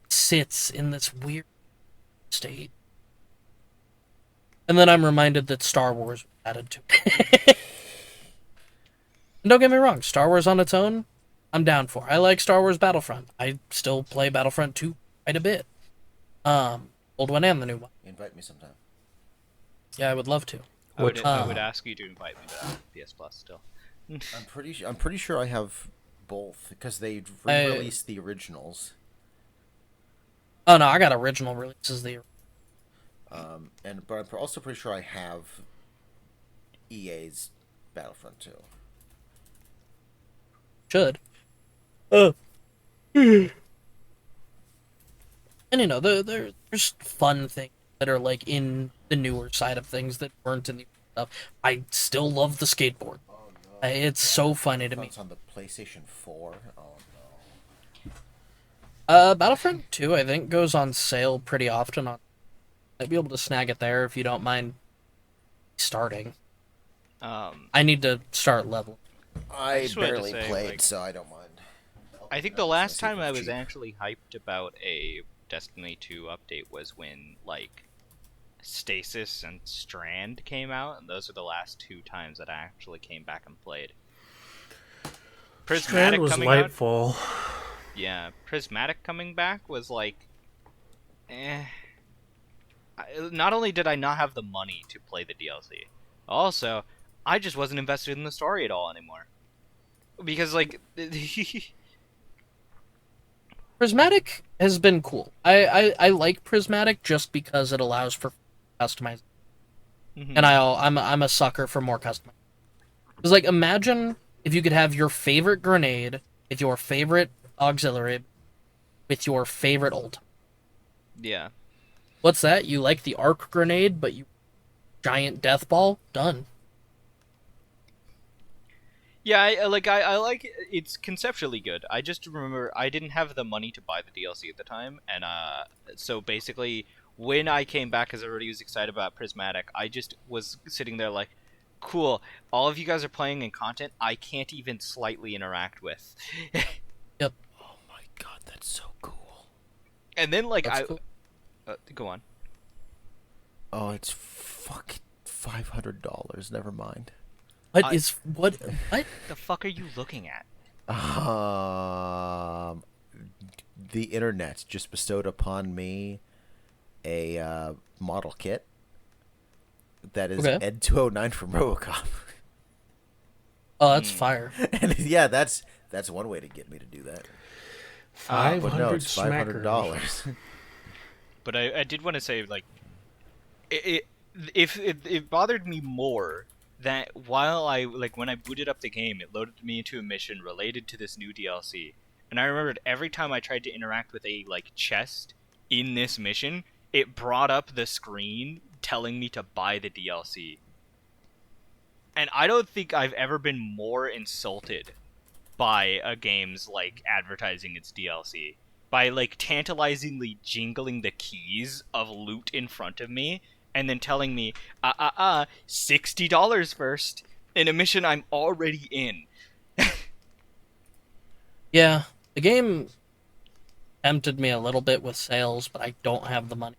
sits in this weird state. And then I'm reminded that Star Wars was added to it. And don't get me wrong, Star Wars on its own, I'm down for. I like Star Wars Battlefront. I still play Battlefront 2 quite a bit. Old one and the new one. Invite me sometime. Yeah, I would love to. I would Uh, ask you to invite me to PS Plus still. I'm pretty sure I have both because they re-released the originals. Oh no, I got original releases. But I'm also pretty sure I have EA's Battlefront 2. Should. And you know, there's fun things that are like in the newer side of things that weren't in the stuff. I still love the skateboard. Oh no! It's so funny to me. It's on the PlayStation 4. Oh no! Battlefront 2, I think, goes on sale pretty often. I'd be able to snag it there if you don't mind starting. I need to start level. I just wanted to barely say, played, like, so I don't mind. I think the last time I was actually hyped about a Destiny 2 update was when like Stasis and Strand came out, and those are the last two times that I actually came back and played. Strand was Lightfall. Yeah, Prismatic coming back was like, not only did I not have the money to play the DLC, also I just wasn't invested in the story at all anymore. Because like, Prismatic has been cool. I like Prismatic just because it allows for customizing. mm-hmm. And I'm a sucker for more customizing. Because like, imagine if you could have your favorite grenade with your favorite auxiliary with your favorite ult. Yeah. What's that? You like the arc grenade, but you giant death ball? Done. Yeah, I like it's conceptually good. I just remember I didn't have the money to buy the DLC at the time, and so basically when I came back, because everybody was excited about Prismatic, I just was sitting there like, cool, all of you guys are playing in content I can't even slightly interact with. Yep. Oh my god, that's so cool. And then like Cool. Go on. Oh, it's fucking $500. Never mind. What? The fuck are you looking at? The internet just bestowed upon me a model kit that is Okay. Ed 209 from RoboCop. Oh, that's fire. And yeah, that's one way to get me to do that. But 500 no, it's smackers. $500. But I did want to say, like, it bothered me more that while when I booted up the game, it loaded me into a mission related to this new DLC, and I remembered every time I tried to interact with a like chest in this mission, it brought up the screen telling me to buy the DLC. And I don't think I've ever been more insulted by a game's like advertising its DLC, by like tantalizingly jingling the keys of loot in front of me and then telling me $60 first in a mission I'm already in. Yeah, the game tempted me a little bit with sales, but I don't have the money.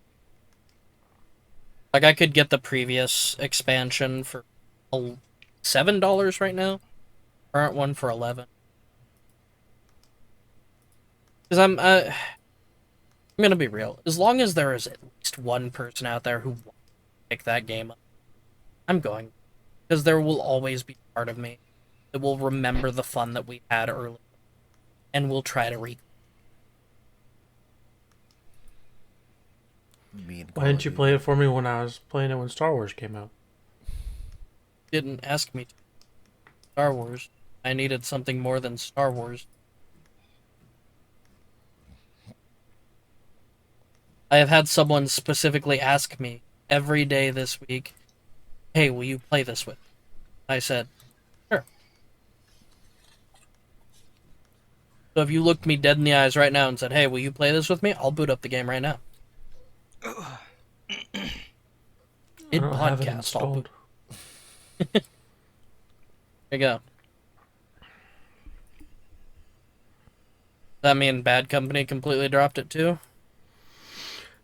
Like, I could get the previous expansion for $7 right now. Current one for $11. Because I'm gonna be real. As long as there is at least one person out there who wants to pick that game up, I'm going. Because there will always be part of me that will remember the fun that we had earlier, and will try to Me and Why didn't you play it for me when I was playing it when Star Wars came out? Didn't ask me to. Star Wars. I needed something more than Star Wars. I have had someone specifically ask me every day this week, "Hey, will you play this with me?" I said, "Sure." So if you looked me dead in the eyes right now and said, "Hey, will you play this with me?" I'll boot up the game right now. I don't have it Podcast. I'll installed. There you go. That mean Bad Company completely dropped it too?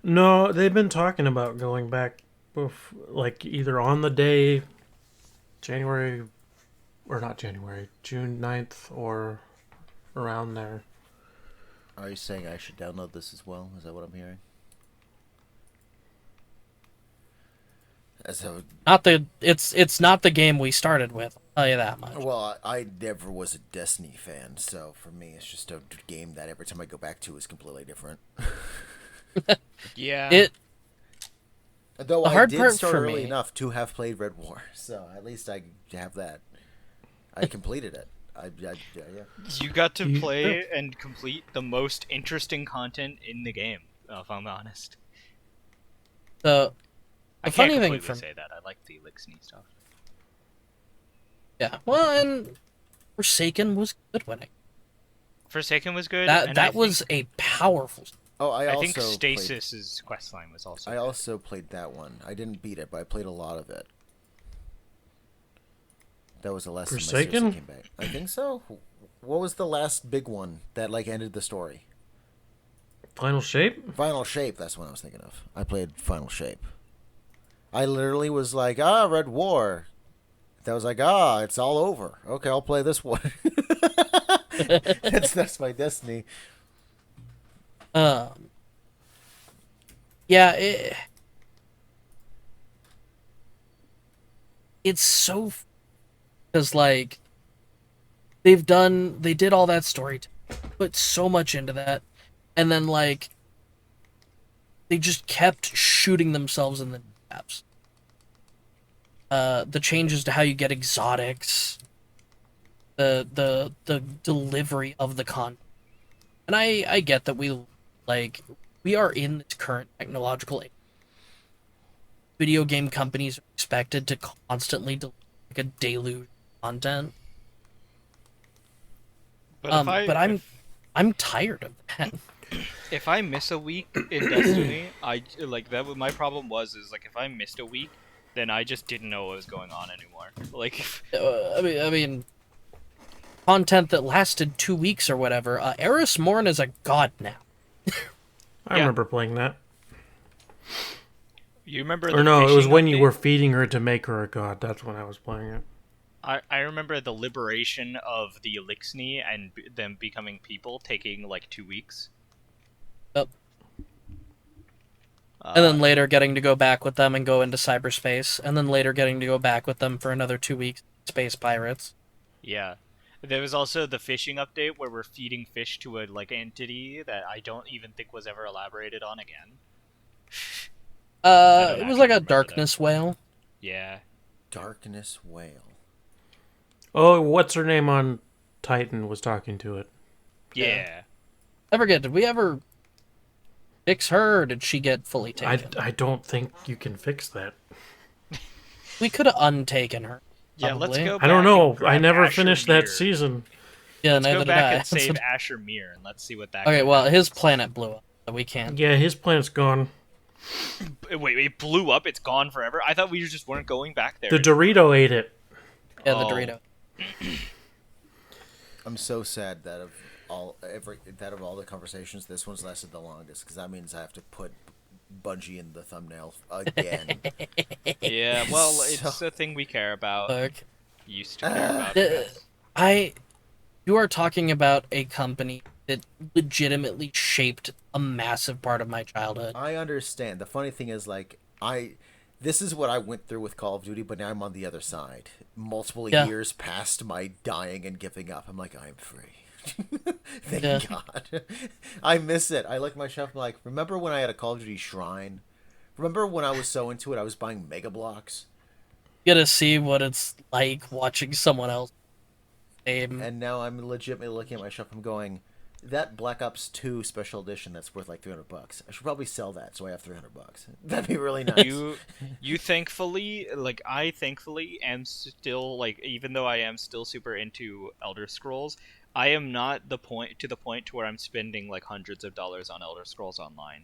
No, they've been talking about going back, like either on the day, January, or not January, June 9th, or around there. Are you saying I should download this as well? Is that what I'm hearing? It's not the game we started with. I'll tell you that much. Well, I never was a Destiny fan, so for me, it's just a game that every time I go back to is completely different. Yeah. Though The I hard did part start for early me- enough to have played Red War, so at least I have that. I completed it. Yeah. You got to play and complete the most interesting content in the game, if I'm honest. The I funny can't thing completely for say that. I like the Elixir stuff. Yeah, well, and Forsaken was good when it. Forsaken was good. That and I was a powerful. Oh, I think also Stasis's questline was also. I good. also played that one. I didn't beat it, but I played a lot of it. That was the last time I seriously Forsaken? came back. I think so. What was the last big one that like ended the story? Final Shape? Final Shape. That's what I was thinking of. I played Final Shape. I literally was like, Red War. That was like, it's all over. Okay, I'll play this one. that's my Destiny. Yeah, it's so because like they did all that story, put so much into that, and then like they just kept shooting themselves in the abs. The changes to how you get exotics, the delivery of the content, and I get that we are in this current technological age. Video game companies are expected to constantly deliver like a deluge of content. But I'm tired of that. If I miss a week in Destiny, I like that. My problem is like if I missed a week, then I just didn't know what was going on anymore. Like, I mean, content that lasted 2 weeks or whatever. Eris Morn is a god now. I remember playing that. you remember? Or The no, it was fishing when you update? were feeding her to make her a god. That's when I was playing it. I remember the liberation of the Elixir and them becoming people taking like 2 weeks. Yep. And then later getting to go back with them and go into cyberspace, and then later getting to go back with them for another 2 weeks. Space pirates. Yeah. There was also the fishing update where we're feeding fish to a like entity that I don't even think was ever elaborated on again. It was like a remember darkness whale. Yeah. Darkness Whale. Oh, what's her name on Titan was talking to it. Yeah. I forget, did we ever fix her, or did she get fully taken? I don't think you can fix that. We could have untaken her. Yeah, let's probably. go back I don't know. and grab I never Asher finished Mir. that season. Yeah, Let's neither go did back I. and save Asher Mir and let's see what that Okay, can well, happen. his planet blew up, so we can't. Yeah, his planet's gone. Wait, it blew up? It's gone forever? I thought we just weren't going back there. The Dorito ate it. Yeah, the Oh. Dorito. I'm so sad that of all the conversations, this one's lasted the longest because that means I have to put Bungie in the thumbnail again. Yeah, well, it's So- a thing we care about. Look, Used to care about. you are talking about a company that legitimately shaped a massive part of my childhood. I understand. The funny thing is, like, this is what I went through with Call of Duty, but now I'm on the other side. Multiple Yeah. years past my dying and giving up. I'm like, I'm free. Thank Yeah. God. I miss it. I look at my shelf. I'm like, remember when I had a Call of Duty shrine? Remember when I was so into it, I was buying Mega Blocks? You gotta see what it's like watching someone else game. And now I'm legitimately looking at my shop. I'm going, that Black Ops 2 special edition that's worth like $300. I should probably sell that so I have $300. That'd be really nice. You thankfully, like I thankfully am still like, even though I am still super into Elder Scrolls, I am not the point to where I'm spending like hundreds of dollars on Elder Scrolls Online.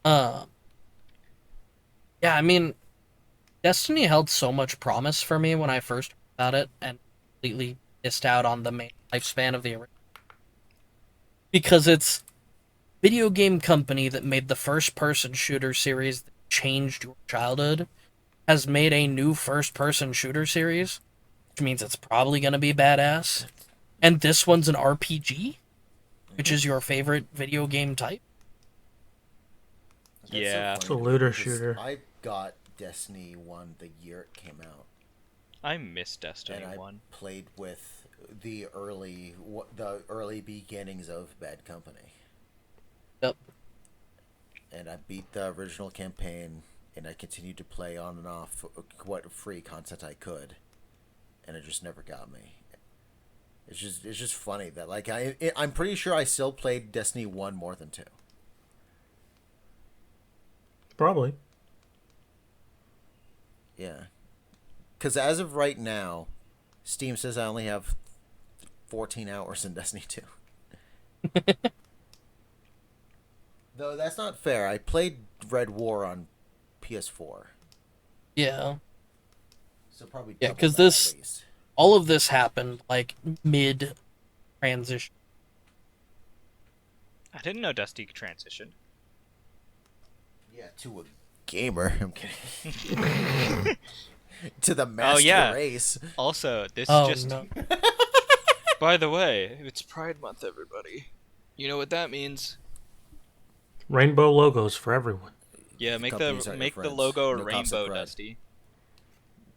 Yeah, I mean, Destiny held so much promise for me when I first heard about it, and completely missed out on the main lifespan of the original. Because it's a video game company that made the first-person shooter series that changed your childhood has made a new first-person shooter series, which means it's probably going to be badass. And this one's an RPG, which is your favorite video game type. That's so Yeah. funny It's a to me, looter 'cause shooter. I got Destiny 1 the year it came out. I miss Destiny And I 1. played with the early beginnings of Bad Company. Yep. And I beat the original campaign, and I continued to play on and off what free content I could, and it just never got me. It's just funny that like I'm pretty sure I still played Destiny 1 more than 2. Probably. Yeah. Because as of right now, Steam says I only have 14 hours in Destiny 2. Though that's not fair. I played Red War on PS4. Yeah. So probably Yeah, double 'cause that this- at least. All of this happened, like, mid-transition. I didn't know Dusty could transition. Yeah, to a gamer. I'm kidding. To the master yeah. race. Also, this Oh, just no. by the way, it's Pride Month, everybody. You know what that means? Rainbow logos for everyone. Yeah, make Companies the are your make the friends. logo a No cops of rainbow, pride. Dusty.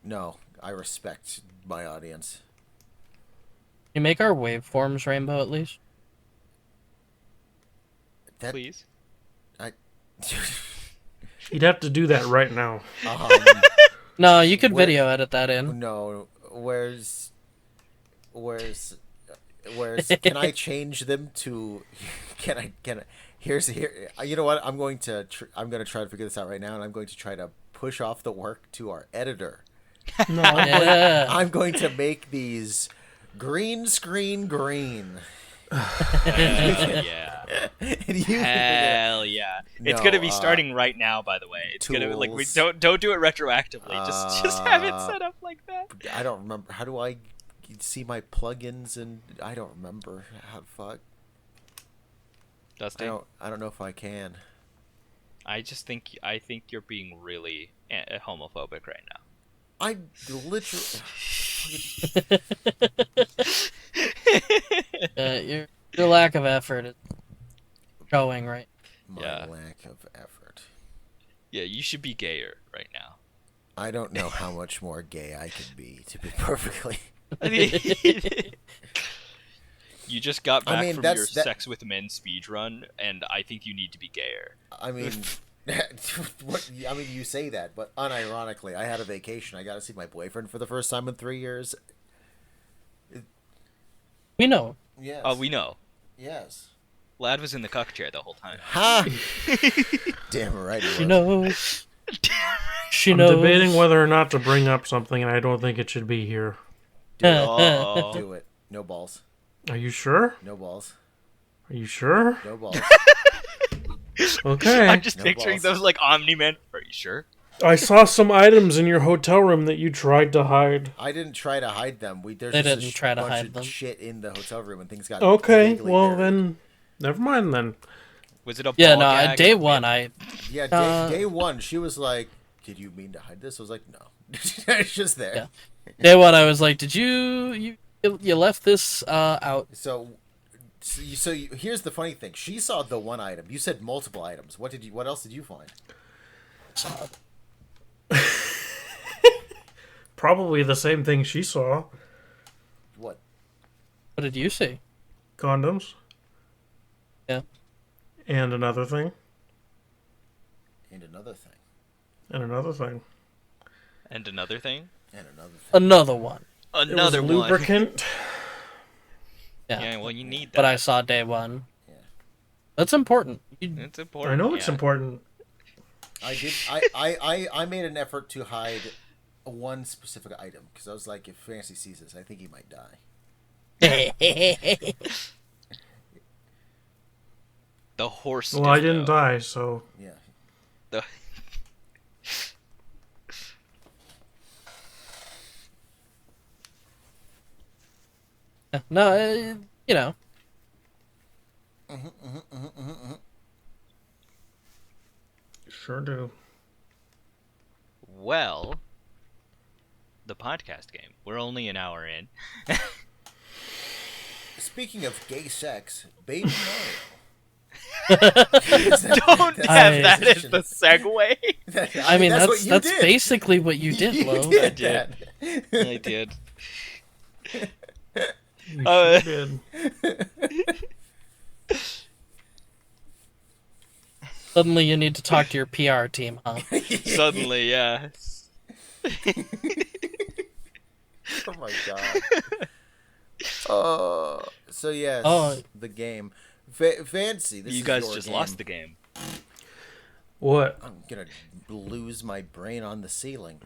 No, I respect my audience. Can you make our waveforms rainbow, at least? That Please. You'd have to do that right now. No, you could Where- video edit that in. No, where's can I change them to can I here's here you know what I'm going to try to figure this out right now, and I'm going to try to push off the work to our editor. No, Yeah. I'm going to make these green screen green. Yeah. And you can Hell yeah. It's No, gonna be starting right now, by the way. It's gonna like we tools. don't do it retroactively. Just have it set up like that. I don't remember. How do I see my plugins? And I don't remember how the fuck. Dusty, I don't know if I can. I think you're being really homophobic right now. I literally. Your lack of effort is showing, right? My Yeah. lack of effort. Yeah, you should be gayer right now. I don't know how much more gay I could be, to be perfectly. You just got back from that's- your that- sex with men speedrun, and I think you need to be gayer. I mean, you say that, but unironically, I had a vacation. I got to see my boyfriend for the first time in 3 years. We know. Yes. Oh, we know. Yes. Lad was in the cuck chair the whole time. Ha! Damn right. She knows. She I'm knows. debating whether or not to bring up something, and I don't think it should be here. Do it. Oh. Do it. No balls. Are you sure? No balls. Are you sure? No balls. Okay. I'm just No picturing balls. those like Omni-Men. Are you sure? I saw some items in your hotel room that you tried to hide. I didn't try to hide them. There's They just didn't a try to bunch hide of them. shit in the hotel room, and things got Okay, vaguely well buried. then, never mind then. Was it a Yeah, ball no, gag? at day one, I... Yeah, Uh, day one, she was like, "Did you mean to hide this?" I was like, "No, it's just there." Yeah. Day one, I was like, did you left this out? So here's the funny thing. She saw the one item. You said multiple items. What else did you find? Probably the same thing she saw. What? What did you see? Condoms. Yeah. And another thing. another thing. And another thing. And another thing. And another thing. Another one. Another it was one. lubricant. Yeah, well, you need that. But I saw day one. Yeah. That's important. It's important. I know it's yeah. important. I did. I made an effort to hide one specific item because I was like, if Fancy sees this, I think he might die. The horse. Well, I didn't dildo. die, so Yeah. The... No, you know. sure do. Well, the podcast game. We're only an hour in. Speaking of gay sex, Baby Mario. Don't have that as transition. the segue. I mean, what you that's did. basically what you did, You Lo. did did. that. I did. You Uh, sure did. Suddenly you need to talk to your PR team, huh? Suddenly, yeah. Oh my god. So yes, the game. Fancy. This You is guys your just game. lost the game. What? I'm gonna lose my brain on the ceiling.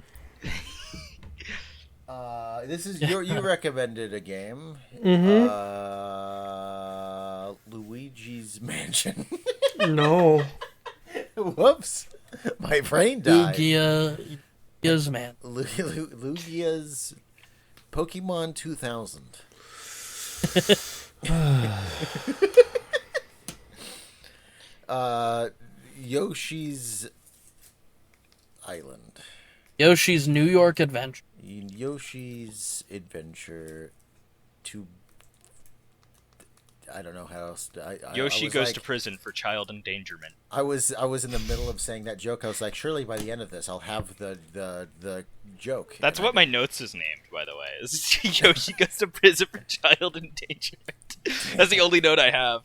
This is you recommended a game. Mm-hmm. Luigi's Mansion. No. Whoops, my brain died. Lugia's man. Lugia's Pokemon 2000. Yoshi's Island. Yoshi's New York Adventure. Yoshi's Adventure to... I don't know how else to... Yoshi I was goes like, to prison for child endangerment. I was in the middle of saying that joke. I was like, surely by the end of this, I'll have the joke. That's And what my notes is named, by the way. Is Yoshi goes to prison for child endangerment. That's the only note I have.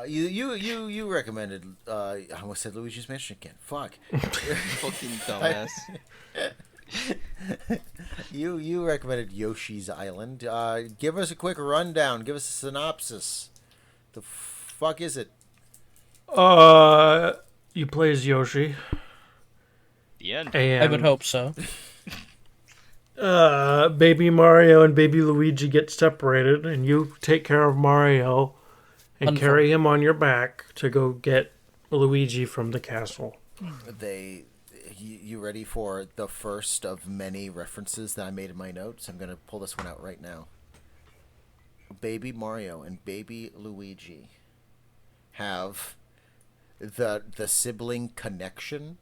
You recommended. I almost said Luigi's Mansion again. Fuck. Fucking dumbass. You recommended Yoshi's Island. Give us a quick rundown. Give us a synopsis. The fuck is it? You play as Yoshi. The end. And I would hope so. Baby Mario and Baby Luigi get separated, and you take care of Mario and carry him on your back to go get Luigi from the castle. You ready for the first of many references that I made in my notes? I'm gonna pull this one out right now. Baby Mario and Baby Luigi have the sibling connection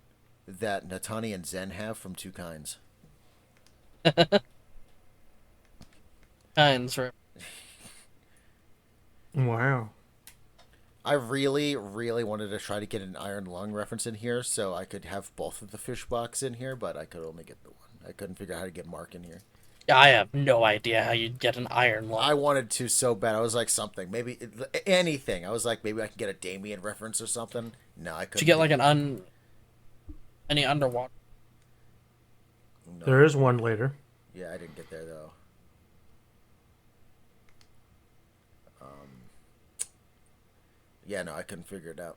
that Natani and Zen have from Two Kinds. Kinds, right? Wow. I really, really wanted to try to get an Iron Lung reference in here so I could have both of the fish box in here, but I could only get the one. I couldn't figure out how to get Mark in here. I have no idea how you'd get an iron lung. I wanted to so bad. I was like something, anything. I was like, maybe I can get a Damien reference or something. No, I couldn't. Did you get like any underwater? No. There is one later. Yeah, I didn't get there though. Yeah, no, I couldn't figure it out.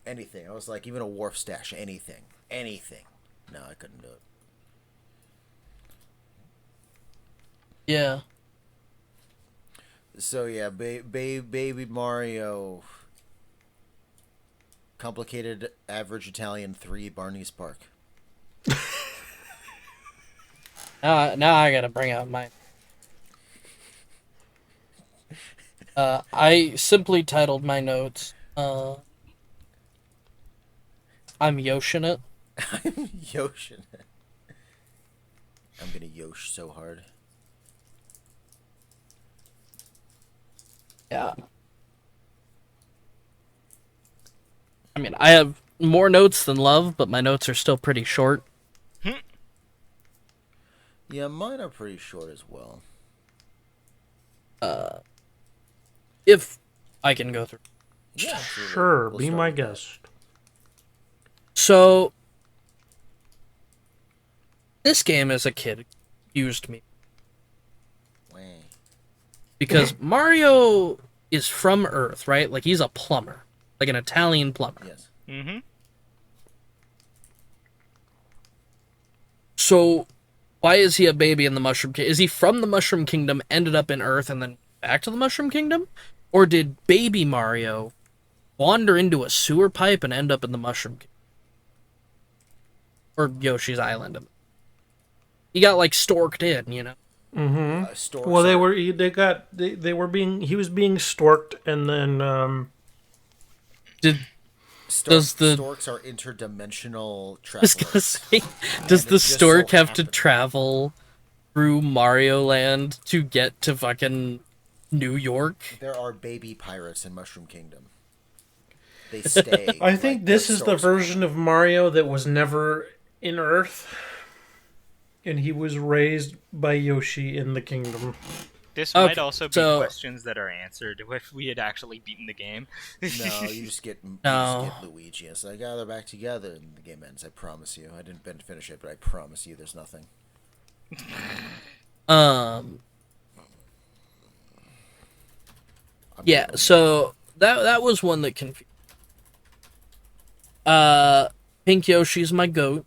Anything. I was like, even a wharf stash. Anything. No, I couldn't do it. Yeah. So yeah, Baby Mario. Complicated average Italian 3 Barney's Park. Now I gotta bring out my. I simply titled my notes. I'm Yoshin it. I'm Yoshin. I'm gonna Yosh so hard. Yeah. I mean, I have more notes than love, but my notes are still pretty short. Yeah, mine are pretty short as well. If I can go through. Yeah, absolutely. Sure, We'll be start my with that. guest. So, this game as a kid confused me Wah. because Mario is from Earth, right? Like he's a plumber, like an Italian plumber. Yes. Mm-hmm. So, why is he a baby in the Mushroom Kingdom? Is he from the Mushroom Kingdom, ended up in Earth, and then back to the Mushroom Kingdom? Or did baby Mario wander into a sewer pipe and end up in the Mushroom Kingdom? Or Yoshi's Island? He got, like, storked in, you know? Mm-hmm. Storks Well, they are- were they were being he was being storked, and then Did Does the- storks are interdimensional I was travelers. gonna say, And does it the just so stork have to happened- travel through Mario Land to get to fucking New York? There are baby pirates in Mushroom Kingdom. They stay. I think like, this the is the storks- version of Mario that was never in Earth, and he was raised by Yoshi in the kingdom. This Okay, might also be so- questions that are answered if we had actually beaten the game. No, you just get No. Luigi. It's like, oh, they're back together, and the game ends. I promise you. I didn't finish it, but I promise you, there's nothing. Um, I'm yeah, kidding. so that was one that confused. Pink Yoshi's my goat.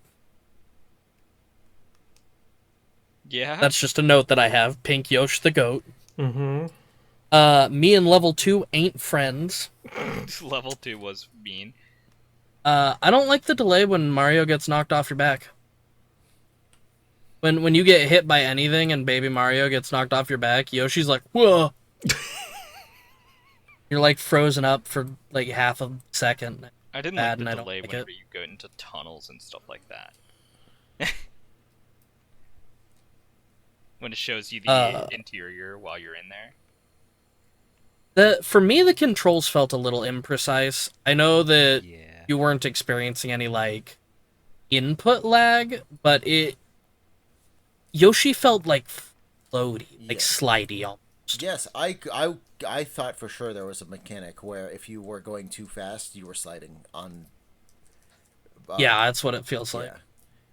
Yeah. That's just a note that I have. Pink Yoshi the goat. Mm-hmm. Me and level 2 ain't friends. Level 2 was mean. I don't like the delay when Mario gets knocked off your back. When you get hit by anything and baby Mario gets knocked off your back, Yoshi's like, whoa. You're like frozen up for like half a second. I didn't Bad, and I like the don't delay like whenever it. you go into tunnels and stuff like that. When it shows you the interior while you're in there. For me, the controls felt a little imprecise. I know that Yeah. you weren't experiencing any like input lag, but Yoshi felt like floaty, like Yeah. slidey almost. Yes, I thought for sure there was a mechanic where if you were going too fast, you were sliding on. Yeah, that's what it feels like. Yeah.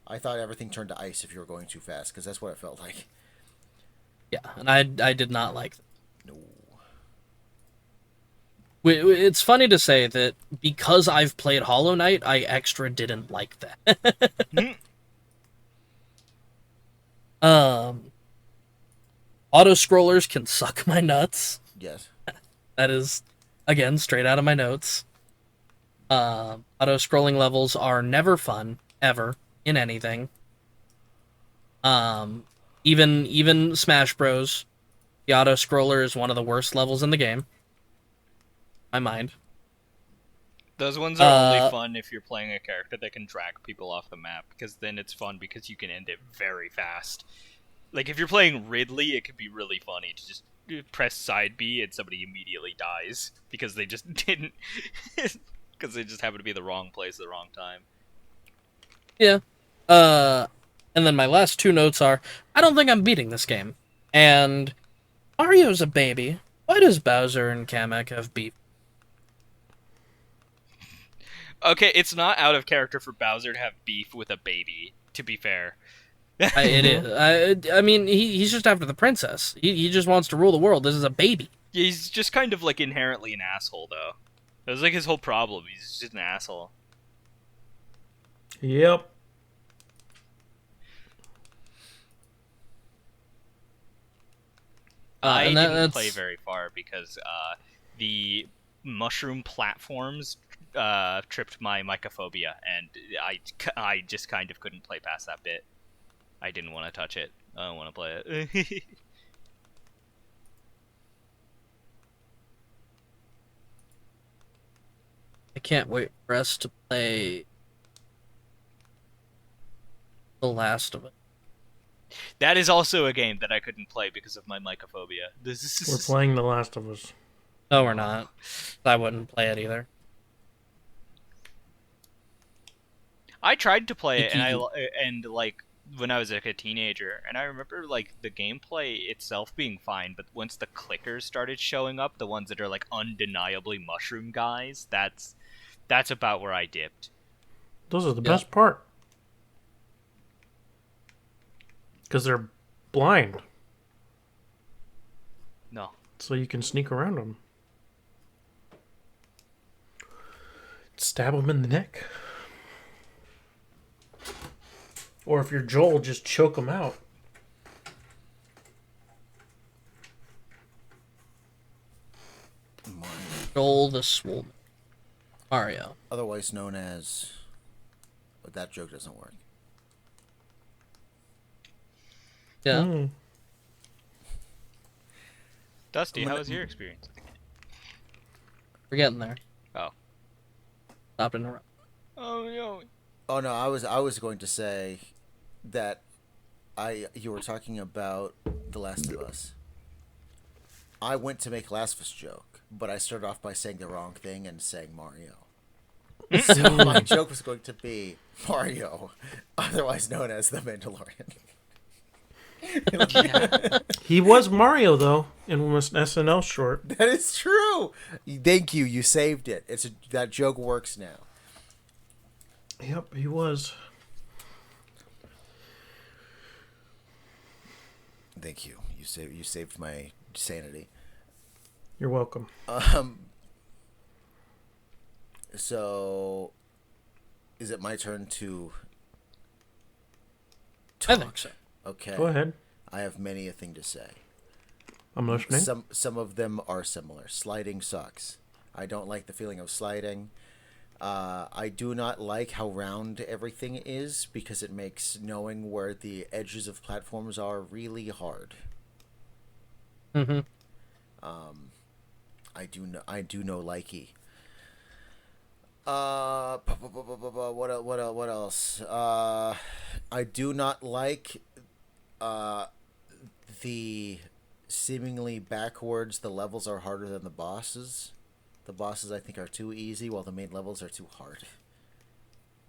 I thought everything turned to ice if you were going too fast, because that's what it felt like. Yeah, and I did not like that. No. It's funny to say that because I've played Hollow Knight, I extra didn't like that. Auto scrollers can suck my nuts. Yes. That is, again, straight out of my notes. Auto scrolling levels are never fun ever in anything. Even Smash Bros. The auto scroller is one of the worst levels in the game. My mind. Those ones are only Uh, fun if you're playing a character that can drag people off the map, because then it's fun because you can end it very fast. Like, if you're playing Ridley, it could be really funny to just press side B and somebody immediately dies because they just didn't... because they just happened to be the wrong place at the wrong time. Yeah. And then my last two notes are, I don't think I'm beating this game. And Mario's a baby. Why does Bowser and Kamek have beef? Okay, it's not out of character for Bowser to have beef with a baby, to be fair. It is. I mean, he's just after the princess. He just wants to rule the world. This is a baby. He's just kind of, like, inherently an asshole, though. That was, like, his whole problem. He's just an asshole. Yep. I And didn't that's play very far because the mushroom platforms tripped my mycophobia, and I just kind of couldn't play past that bit. I didn't want to touch it. I don't want to play it. I can't wait for us to play The Last of Us. That is also a game that I couldn't play because of my mycophobia. We're playing The Last of Us. No, we're not. I wouldn't play it either. I tried to play it, Thank and you. like when I was like a teenager, and I remember like the gameplay itself being fine, but once the clickers started showing up, the ones that are like undeniably mushroom guys, that's about where I dipped. Those are the best part. Because they're blind. No. So you can sneak around them. Stab them in the neck. Or if you're Joel, just choke them out. Joel the Swole. Mario. Otherwise known as... But that joke doesn't work. Yeah. Dusty, how was your experience? We're getting there. Oh. Stop interrupting. Oh no. Oh no, I was going to say that you were talking about The Last of Us. I went to make Last of Us joke, but I started off by saying the wrong thing and saying Mario. So my joke was going to be Mario, otherwise known as the Mandalorian. He was Mario, though, in an SNL short. That is true. Thank you. You saved it. That joke works now. Yep, he was. Thank you. You saved my sanity. You're welcome. So, is it my turn to I think so. Okay. Go ahead. I have many a thing to say. I'm listening. Some of them are similar. Sliding sucks. I don't like the feeling of sliding. I do not like how round everything is because it makes knowing where the edges of platforms are really hard. Mm-hmm. I do know likey. What else? I do not like the seemingly backwards. The levels are harder than the bosses. The bosses I think are too easy, while the main levels are too hard.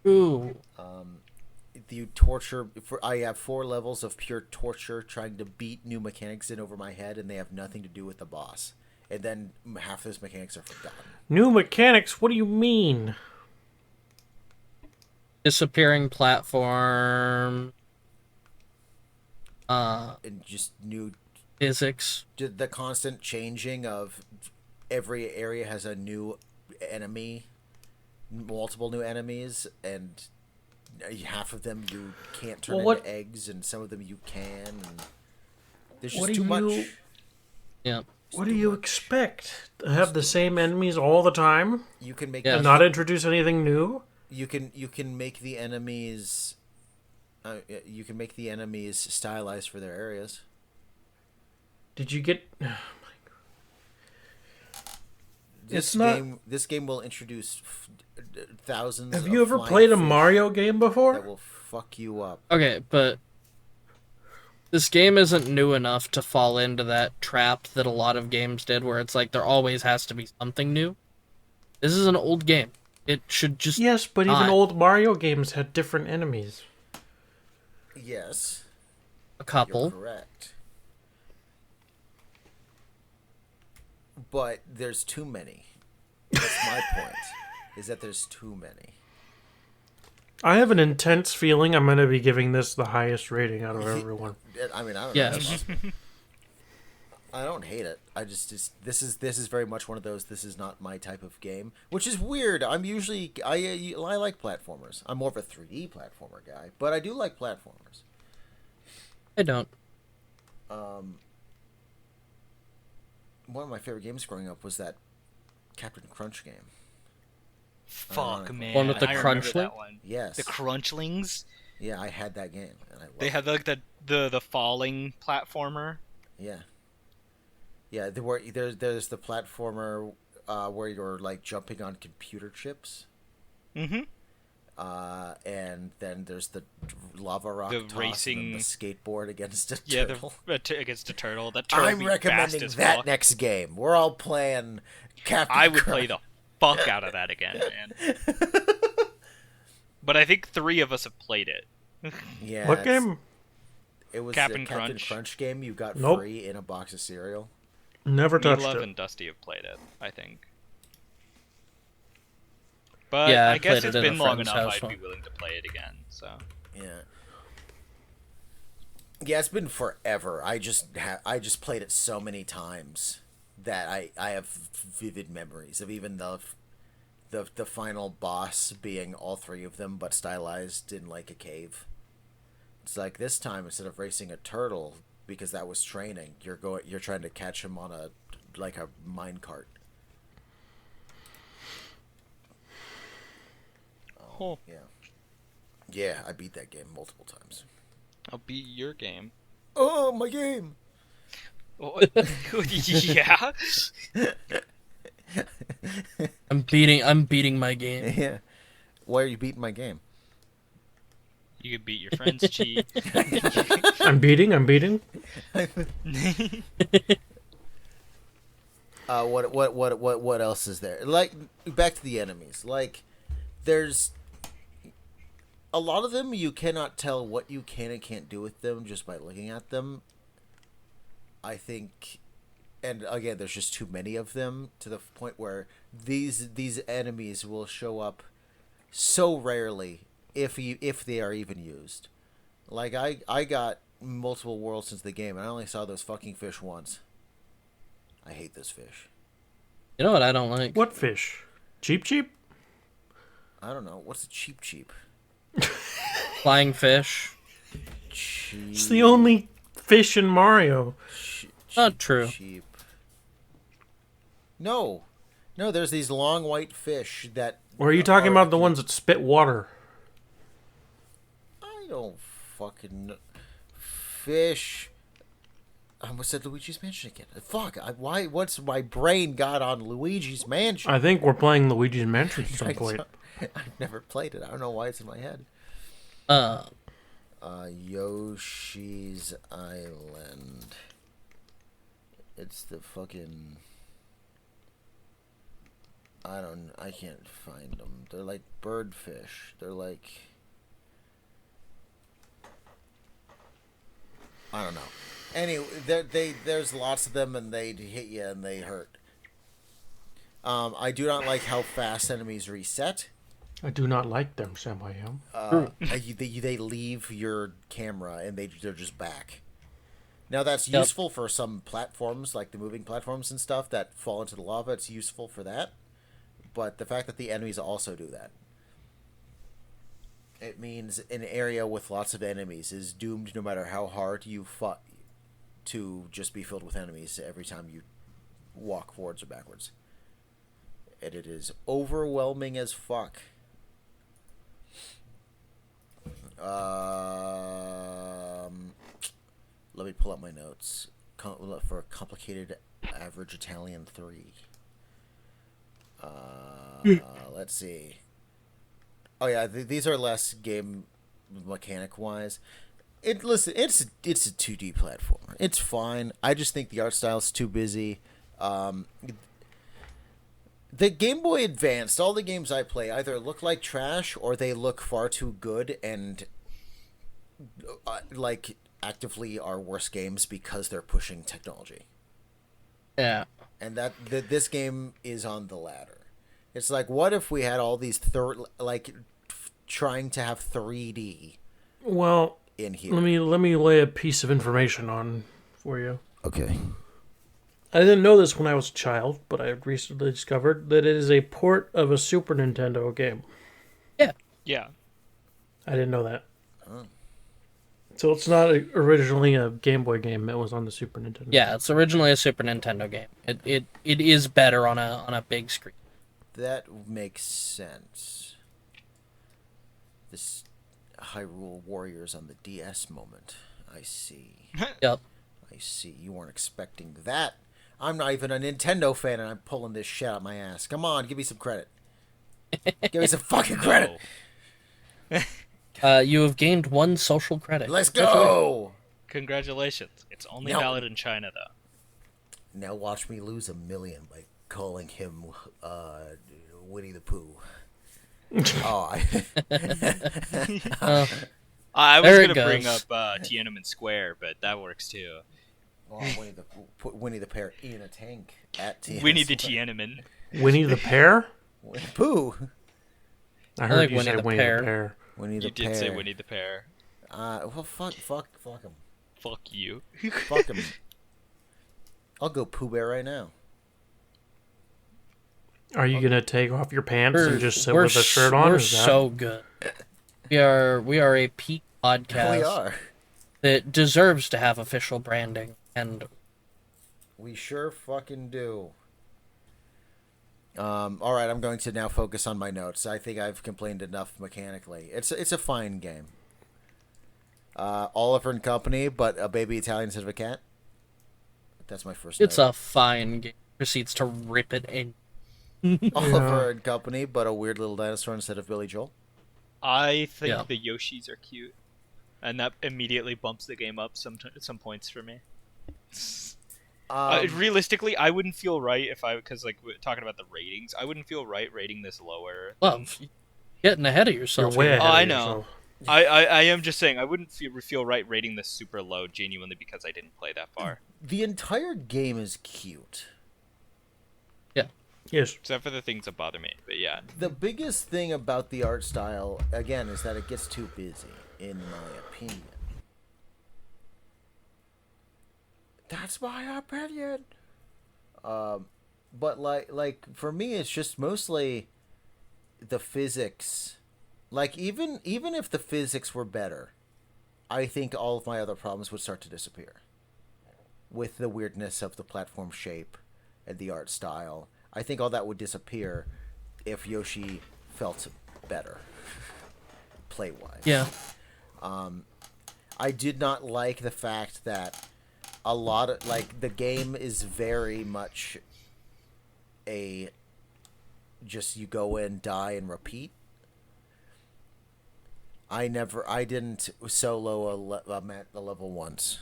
Ooh. The torture. I have 4 levels of pure torture trying to beat new mechanics in over my head, and they have nothing to do with the boss. And then half those mechanics are forgotten. New mechanics? What do you mean? Disappearing platform. And just new Physics. the constant changing of every area has a new enemy, multiple new enemies, and half of them you can't turn into eggs, and some of them you can. And there's just too much. Yeah. What do you expect? To have the same enemies all the time? You can make and not introduce anything new? You can make the enemies. You can make the enemies stylized for their areas. Did you get? Oh my God. This game will introduce thousands. Have you ever played a Mario game before? That will fuck you up. Okay, but this game isn't new enough to fall into that trap that a lot of games did, where it's like there always has to be something new. This is an old game. It should just yes, but even old Mario games had different enemies. Yes, a couple. You're correct. But there's too many. That's my point. Is that there's too many. I have an intense feeling I'm going to be giving this the highest rating out of everyone. I mean, I don't yes. know. I don't hate it. I just this is very much one of those. This is not my type of game, which is weird. I'm usually I like platformers. I'm more of a 3D platformer guy, but I do like platformers. I don't. One of my favorite games growing up was that Captain Crunch game. Fuck, man. One with the I Crunchling? remember that one. Yes. The Crunchlings? Yeah, I had that game. And I loved they had like the falling platformer. Yeah. Yeah, there's the platformer where you're like jumping on computer chips. Mm-hmm. And then there's the lava rock toss racing, and then the skateboard against a turtle. Against a turtle. That turtle I'm recommending that next game. We're all playing Captain I would Crunch. play the fuck out of that again, man. But I think 3 of us have played it. Yeah. What game? It was Captain the Captain Crunch. Crunch game you got Nope. free in a box of cereal. Never Me, touched Love, it. and Dusty have played it, I think. But Yeah, I I guess played it's it at a been long friend's enough. house I'd be once. willing to play it again. So Yeah. Yeah, it's been forever. I just played it so many times that I have vivid memories of even the final boss being all three of them, but stylized in like a cave. It's like this time instead of racing a turtle because that was training, you're trying to catch him on a mine cart. oh, Yeah. Yeah, I beat that game multiple times. I'll beat your game. Oh, my game. Oh, yeah. I'm beating my game. Yeah. Why are you beating my game? You could beat your friend's cheat. I'm beating. What else is there? Like, back to the enemies. Like, there's a lot of them you cannot tell what you can and can't do with them just by looking at them. I think, and again, there's just too many of them to the point where these enemies will show up so rarely if they are even used. Like I got multiple worlds since the game, and I only saw those fucking fish once. I hate this fish. You know what I don't like? What fish? Cheap? I don't know. What's a cheap? Flying fish. Cheap. It's the only fish in Mario. Not true. Cheap. No, there's these long white fish that. Or are you talking about the ones that spit water? I don't fucking know. Fish. I almost said Luigi's Mansion again. Fuck. What's my brain got on Luigi's Mansion? I think we're playing Luigi's Mansion at some point. I've never played it. I don't know why it's in my head. Yoshi's Island. It's the fucking. I can't find them. They're like birdfish. They're like. I don't know. Anyway, there's lots of them, and they hit you and they hurt. I do not like how fast enemies reset. I do not like them, Samuel. They leave your camera and they're just back. Now that's useful for some platforms, like the moving platforms and stuff that fall into the lava. It's useful for that, but the fact that the enemies also do that, it means an area with lots of enemies is doomed, no matter how hard you fought, to just be filled with enemies every time you walk forwards or backwards. And it is overwhelming as fuck. Let me pull up my notes for a complicated average Italian 3. Let's see. Oh yeah, these are less game mechanic wise. It's a 2D platformer. It's fine. I just think the art style is too busy. The Game Boy Advanced, all the games I play either look like trash or they look far too good and like actively are worse games because they're pushing technology. Yeah. And this game is on the latter. It's like, what if we had all these trying to have 3D Well, in here? let me lay a piece of information on for you. Okay. I didn't know this when I was a child, but I recently discovered that it is a port of a Super Nintendo game. Yeah. I didn't know that. Oh. So it's not originally a Game Boy game. It was on the Super Nintendo. Yeah, it's originally a Super Nintendo game. It is better on a big screen. That makes sense. This Hyrule Warriors on the DS moment. I see. Yep. I see. You weren't expecting that. I'm not even a Nintendo fan, and I'm pulling this shit out my ass. Come on, give me some credit. Give me some fucking credit. You have gained 1 social credit. Let's go. Congratulations. It's only No. valid in China, though. Now watch me lose 1 million by calling him Winnie the Pooh. Oh, I was There it gonna bring up goes. Tiananmen Square, but that works too. Oh, put Winnie the Pooh in a tank at TS. Winnie the Tiananmen. Winnie the Pear? Pooh. I heard like you Winnie say the Winnie the Pear. Pear. Winnie the You did Pear. say Winnie the Pear. Well, fuck him. Fuck you. Fuck him. I'll go Pooh Bear right now. Are you gonna take off your pants and just sit we're with a shirt on? We're Is that... so good. We are a peak podcast. We are. That deserves to have official branding, and We sure fucking do. All right, I'm going to now focus on my notes. I think I've complained enough mechanically. It's a fine game. Oliver and Company, but a baby Italian instead of a cat. That's my first. it's note. a fine game. Proceeds to rip it in. Oliver and Company, but a weird little dinosaur instead of Billy Joel. I think Yeah. the Yoshis are cute, and that immediately bumps the game up some points for me. Realistically, I wouldn't feel right if because like we're talking about the ratings, I wouldn't feel right rating this lower. Well, getting ahead of You're yourself. way here. ahead Oh, of I know. yourself. I am just saying I wouldn't feel right rating this super low genuinely because I didn't play that far. The entire game is cute. Yes. Except for the things that bother me. But yeah. The biggest thing about the art style, again, is that it gets too busy, in my opinion. That's my opinion. But like for me, it's just mostly the physics. Like even if the physics were better, I think all of my other problems would start to disappear. With the weirdness of the platform shape and the art style, I think all that would disappear if Yoshi felt better, play-wise. Yeah. I did not like the fact that a lot of the game is very much a just you go in, die, and repeat. I didn't solo a level once.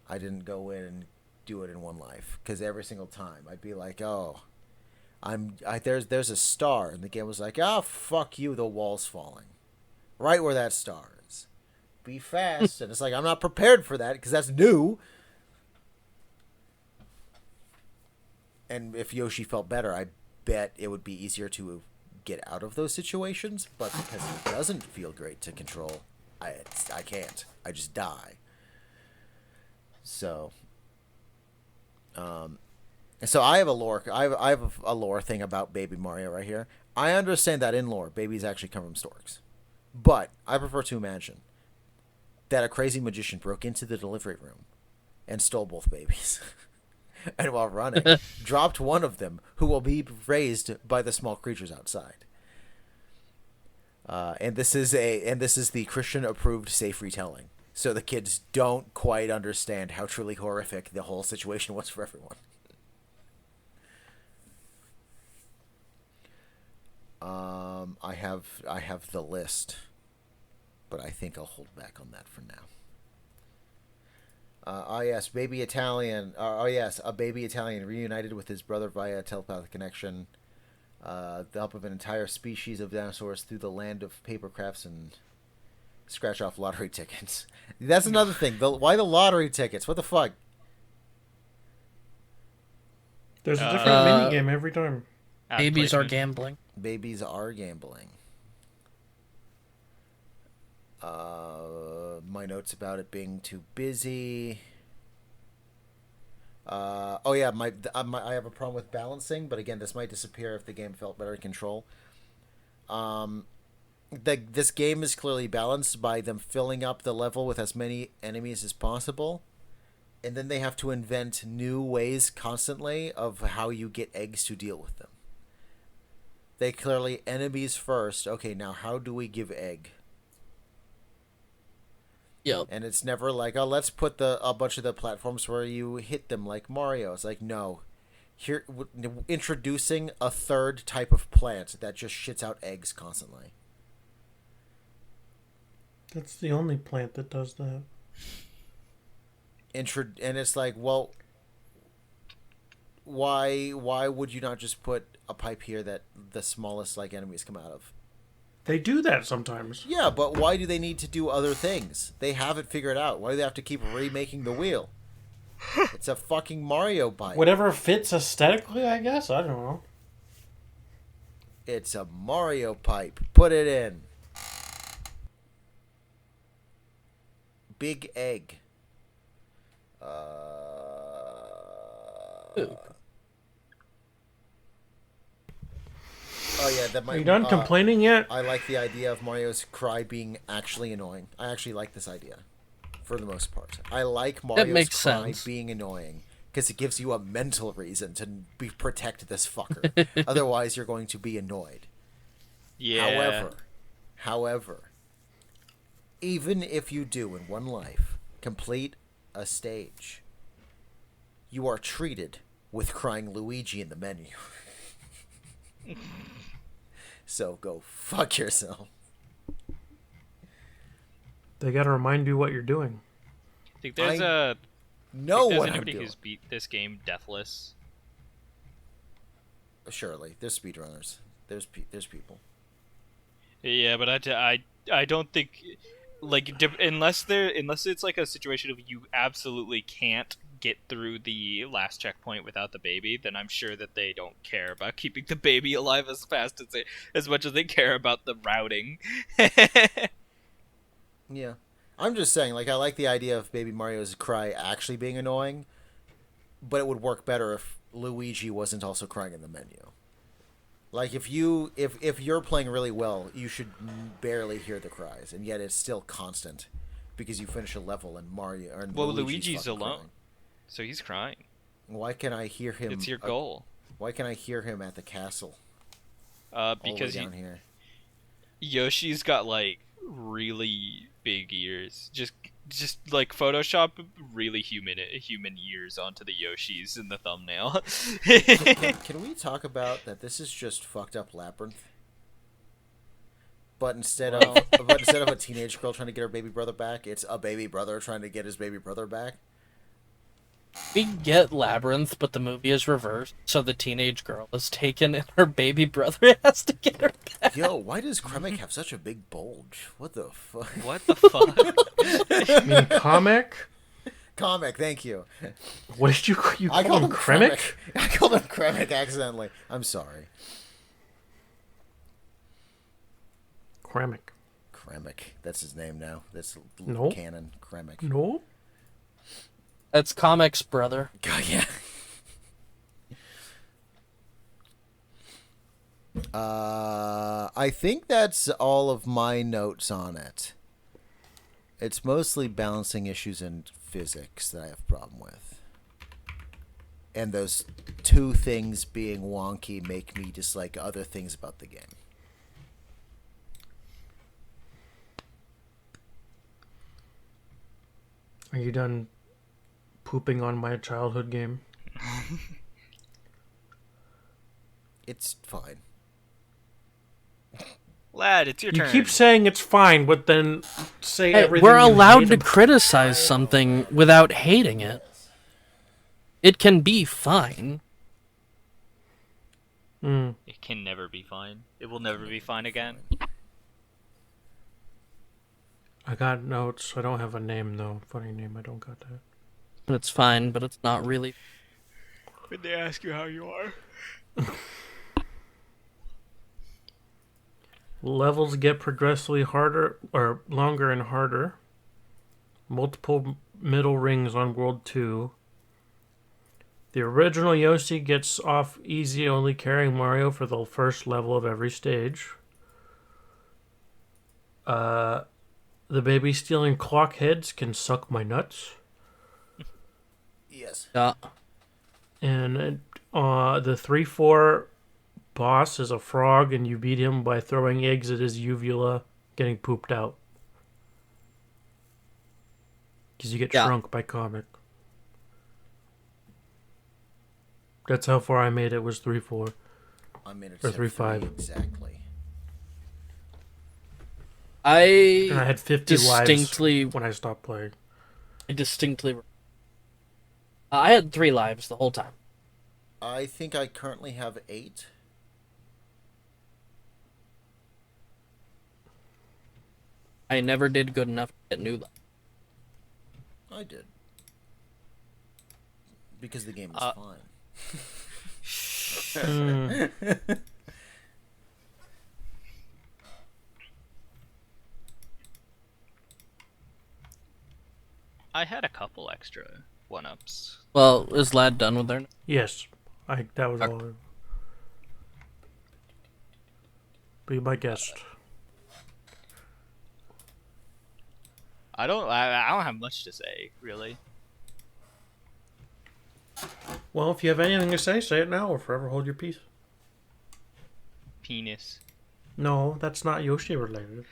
I didn't go in and do it in one life because every single time I'd be like, oh, there's a star, and the game was like, oh, fuck you, the wall's falling, right where that star is. Be fast, and it's like I'm not prepared for that because that's new. And if Yoshi felt better, I bet it would be easier to get out of those situations. But because it doesn't feel great to control, I can't. I just die. So, so I have a lore. I have a lore thing about Baby Mario right here. I understand that in lore, babies actually come from storks, but I prefer to imagine that a crazy magician broke into the delivery room and stole both babies. And while running, dropped one of them, who will be raised by the small creatures outside. And this is the Christian-approved safe retelling, so the kids don't quite understand how truly horrific the whole situation was for everyone. I have the list, but I think I'll hold back on that for now. Yes, baby Italian. Yes, a baby Italian reunited with his brother via telepathic connection. The help of an entire species of dinosaurs through the land of paper crafts and scratch off lottery tickets. That's another thing. Why the lottery tickets? What the fuck? There's a different minigame every time. Babies are gambling. Babies are gambling. My notes about it being too busy. Oh yeah, I have a problem with balancing, but again, this might disappear if the game felt better in control. This game is clearly balanced by them filling up the level with as many enemies as possible, and then they have to invent new ways constantly of how you get eggs to deal with them. They clearly enemies first. Okay, now how do we give egg? Yep. And it's never like, oh, let's put a bunch of the platforms where you hit them like Mario. It's like, no. Here, introducing a third type of plant that just shits out eggs constantly. That's the only plant that does that. And it's like, well, why would you not just put a pipe here that the smallest like enemies come out of? They do that sometimes. Yeah, but why do they need to do other things? They have it figured out. Why do they have to keep remaking the wheel? It's a fucking Mario bike. Whatever fits aesthetically, I guess. I don't know. It's a Mario pipe. Put it in. Big egg. Ooh. Oh yeah, that might. Are you done complaining yet? I like the idea of Mario's cry being actually annoying. I actually like this idea, for the most part. I like Mario's makes cry sense. being annoying because it gives you a mental reason to protect this fucker. Otherwise, you're going to be annoyed. Yeah. However, even if you do in one life complete a stage, you are treated with crying Luigi in the menu. So go fuck yourself. They gotta remind you what you're doing. I think there's Know there's what I'm anybody doing. who's beat this game deathless. Surely, there's speedrunners. There's people. Yeah, but I don't think like unless it's like a situation of you absolutely can't get through the last checkpoint without the baby, then I'm sure that they don't care about keeping the baby alive as much as they care about the routing. Yeah. I'm just saying, like, I like the idea of Baby Mario's cry actually being annoying, but it would work better if Luigi wasn't also crying in the menu. Like, if you're playing really well, you should barely hear the cries, and yet it's still constant because you finish a level and Mario or Well, Luigi's Luigi's fucking alone, crying. so he's crying. Why can I hear him? It's your goal. Why can I hear him at the castle? All the way Because down here. Yoshi's got like really big ears. Just like Photoshop really human ears onto the Yoshis in the thumbnail. Can we talk about that? This is just fucked up Labyrinth. But instead of a teenage girl trying to get her baby brother back, it's a baby brother trying to get his baby brother back. We get Labyrinth, but the movie is reversed, so the teenage girl is taken and her baby brother has to get her back. Yo, why does Kremek have such a big bulge? What the fuck? What the fuck? You mean comic? Comic, thank you. What did you I call called him? him Kremek? I called him Kremek accidentally. I'm sorry. Kremek. Kremek. That's his name now. That's Nope. canon. Kremek. No. That's Comic's brother. God, yeah. I think that's all of my notes on it. It's mostly balancing issues and physics that I have a problem with. And those two things being wonky make me dislike other things about the game. Are you done pooping on my childhood game? It's fine. Lad, it's your You turn. keep saying it's fine, but then say Hey, everything we're you allowed hate to about- criticize something without hating it. It can be fine. It can never be fine. It will never be fine again. I got notes. I don't have a name though. Funny name. I don't got that. But it's fine, but it's not really. When they ask you how you are. Levels get progressively harder or longer and harder. Multiple middle rings on World 2. The original Yoshi gets off easy, only carrying Mario for the first level of every stage. The baby stealing clock heads can suck my nuts. Yes. Yeah. And the 3-4 boss is a frog, and you beat him by throwing eggs at his uvula, getting pooped out. Because you get shrunk by comic. That's how far I made it, was 3-4. I made it Or to 3-5. 3 exactly. And I had 50 distinctly lives when I stopped playing. I had 3 lives the whole time. I think I currently have 8. I never did good enough to get new levels. I did. Because the game is fun. I had a couple extra 1-ups. Well, is Lad done with their... Yes, that was all. Be my guest. I don't have much to say, really. Well, if you have anything to say it now or forever hold your peace. Penis. No, that's not Yoshi related.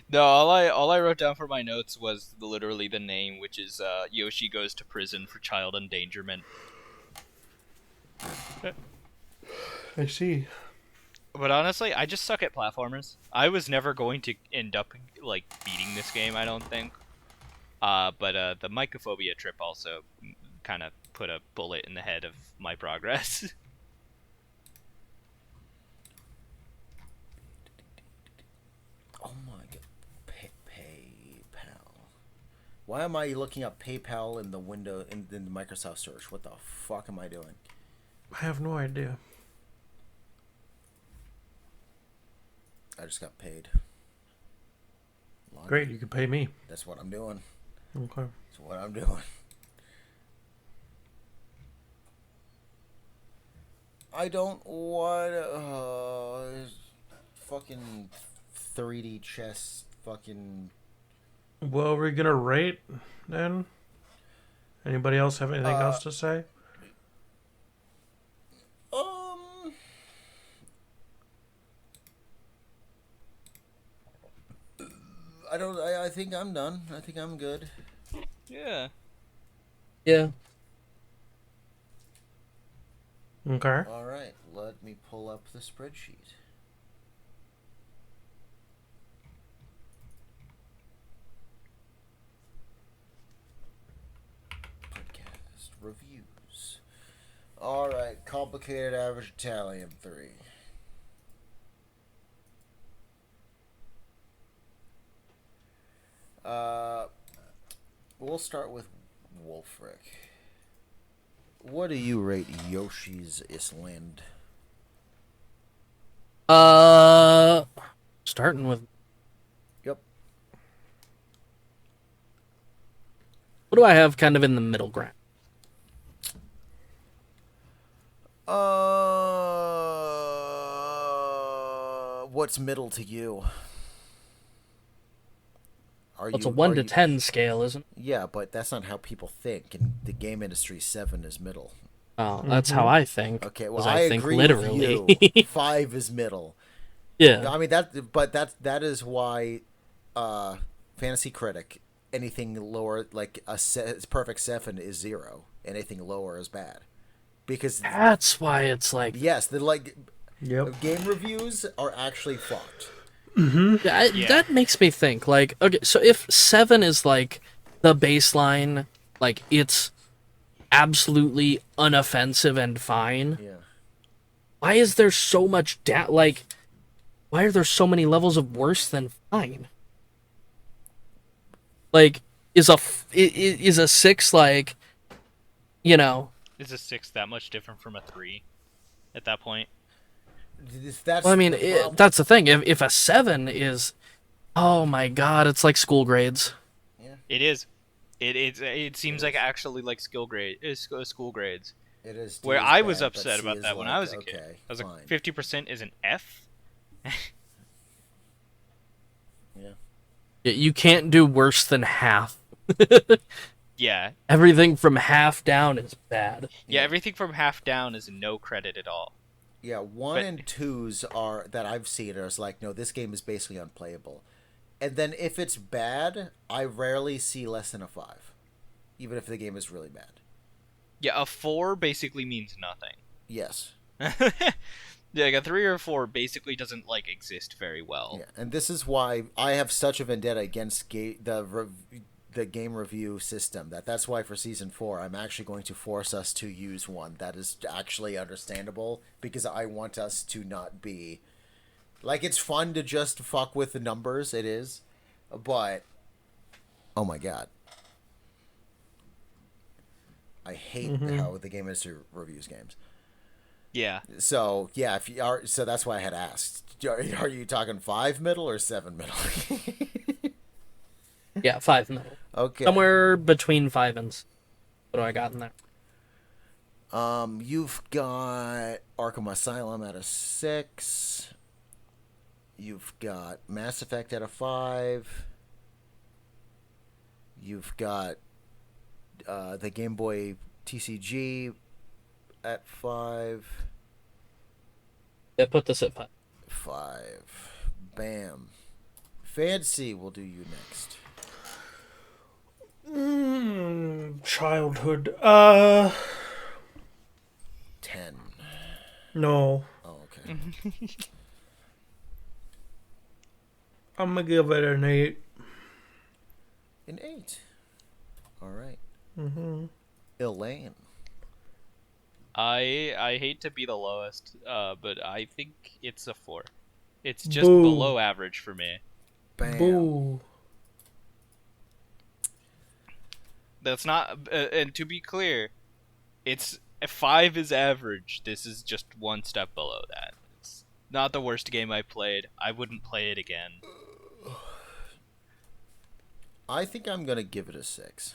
No, all I wrote down for my notes was literally the name, which is Yoshi goes to prison for child endangerment. I see. But honestly, I just suck at platformers. I was never going to end up like beating this game, I don't think. But the mycophobia trip also kind of put a bullet in the head of my progress. Oh my god. PayPal. Why am I looking up PayPal in the window in the Microsoft search? What the fuck am I doing? I have no idea. I just got paid. Great, you can pay me. That's what I'm doing. Okay. That's what I'm doing. I don't want fucking 3D chess fucking... Well, we're gonna rate then. Anybody else have anything else to say? I don't. I think I'm done. I think I'm good. Yeah. Yeah. Okay. All right. Let me pull up the spreadsheet. Podcast reviews. All right. Complicated average Italian 3. We'll start with Wulfryk. What do you rate Yoshi's Island? Starting with... Yep. What do I have kind of in the middle ground? What's middle to you? It's a 1 to 10 scale, isn't it? Yeah, but that's not how people think. In the game industry, 7 is middle. Oh, that's how I think. Okay, well, 'cause I think agree literally. with you. 5 is middle. Yeah. I mean that is why Fantasy Critic, anything lower like perfect 7 is 0. Anything lower is bad. Because That's why it's like... yes, Yep. game reviews are actually fucked. Yeah. That makes me think, like, okay, so if 7 is, like, the baseline, like, it's absolutely unoffensive and fine, Yeah. why is there so much, why are there so many levels of worse than fine? Like, is a 6, like, you know... Is a 6 that much different from a 3 at that point? That's Well, I mean, the problem. that's the thing. If a 7 is... Oh my god, it's like school grades. It is. It seems like actually like school grades. It is. Where D is I was bad, but upset C about is that when like, I was a okay, kid. I was fine. like, 50% is an F? Yeah. You can't do worse than half. Yeah. Everything from half down is bad. Yeah, everything from half down is no credit at all. Yeah, 1 and 2s are that I've seen are like, no, this game is basically unplayable. And then if it's bad, I rarely see less than a 5, even if the game is really bad. Yeah, a 4 basically means nothing. Yes. Yeah, like a 3 or a 4 basically doesn't like exist very well. Yeah, and this is why I have such a vendetta against the game review system. That's why for season 4, I'm actually going to force us to use one that is actually understandable, because I want us to not be Like, it's fun to just fuck with the numbers, it is. But, oh my god. I hate how the game industry reviews games. Yeah. So, yeah, if you are, so that's why I had asked. Are you talking 5 middle or 7 middle? Yeah, 5 middle. Okay. Somewhere between 5 and 6. What do I got in there? You've got Arkham Asylum at a 6. You've got Mass Effect at a 5. You've got the Game Boy TCG at 5. Yeah, put this at 5. 5. Bam. Fantasy will do you next. Childhood. 10. No. Oh, okay. I'm gonna give it an 8. An 8. All right. Mm-hmm. Eelayne. I hate to be the lowest, but I think it's a 4. It's just Boo. below average for me. Bam. Boo. That's not, and to be clear, it's 5 is average. This is just one step below that. It's not the worst game I played. I wouldn't play it again. I think I'm going to give it a 6.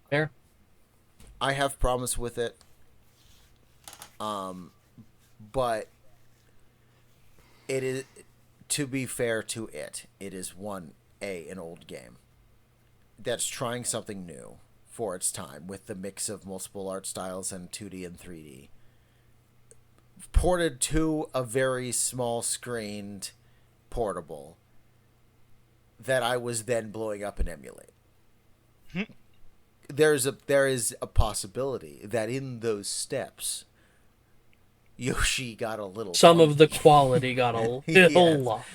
Fair. I have problems with it. But it is, to be fair to it, it is an old game that's trying something new for its time with the mix of multiple art styles and 2D and 3D. Ported to a very small screened portable that I was then blowing up and emulate. There is a possibility that in those steps, Yoshi got a little. Some funky. of the quality got a little Yes. off.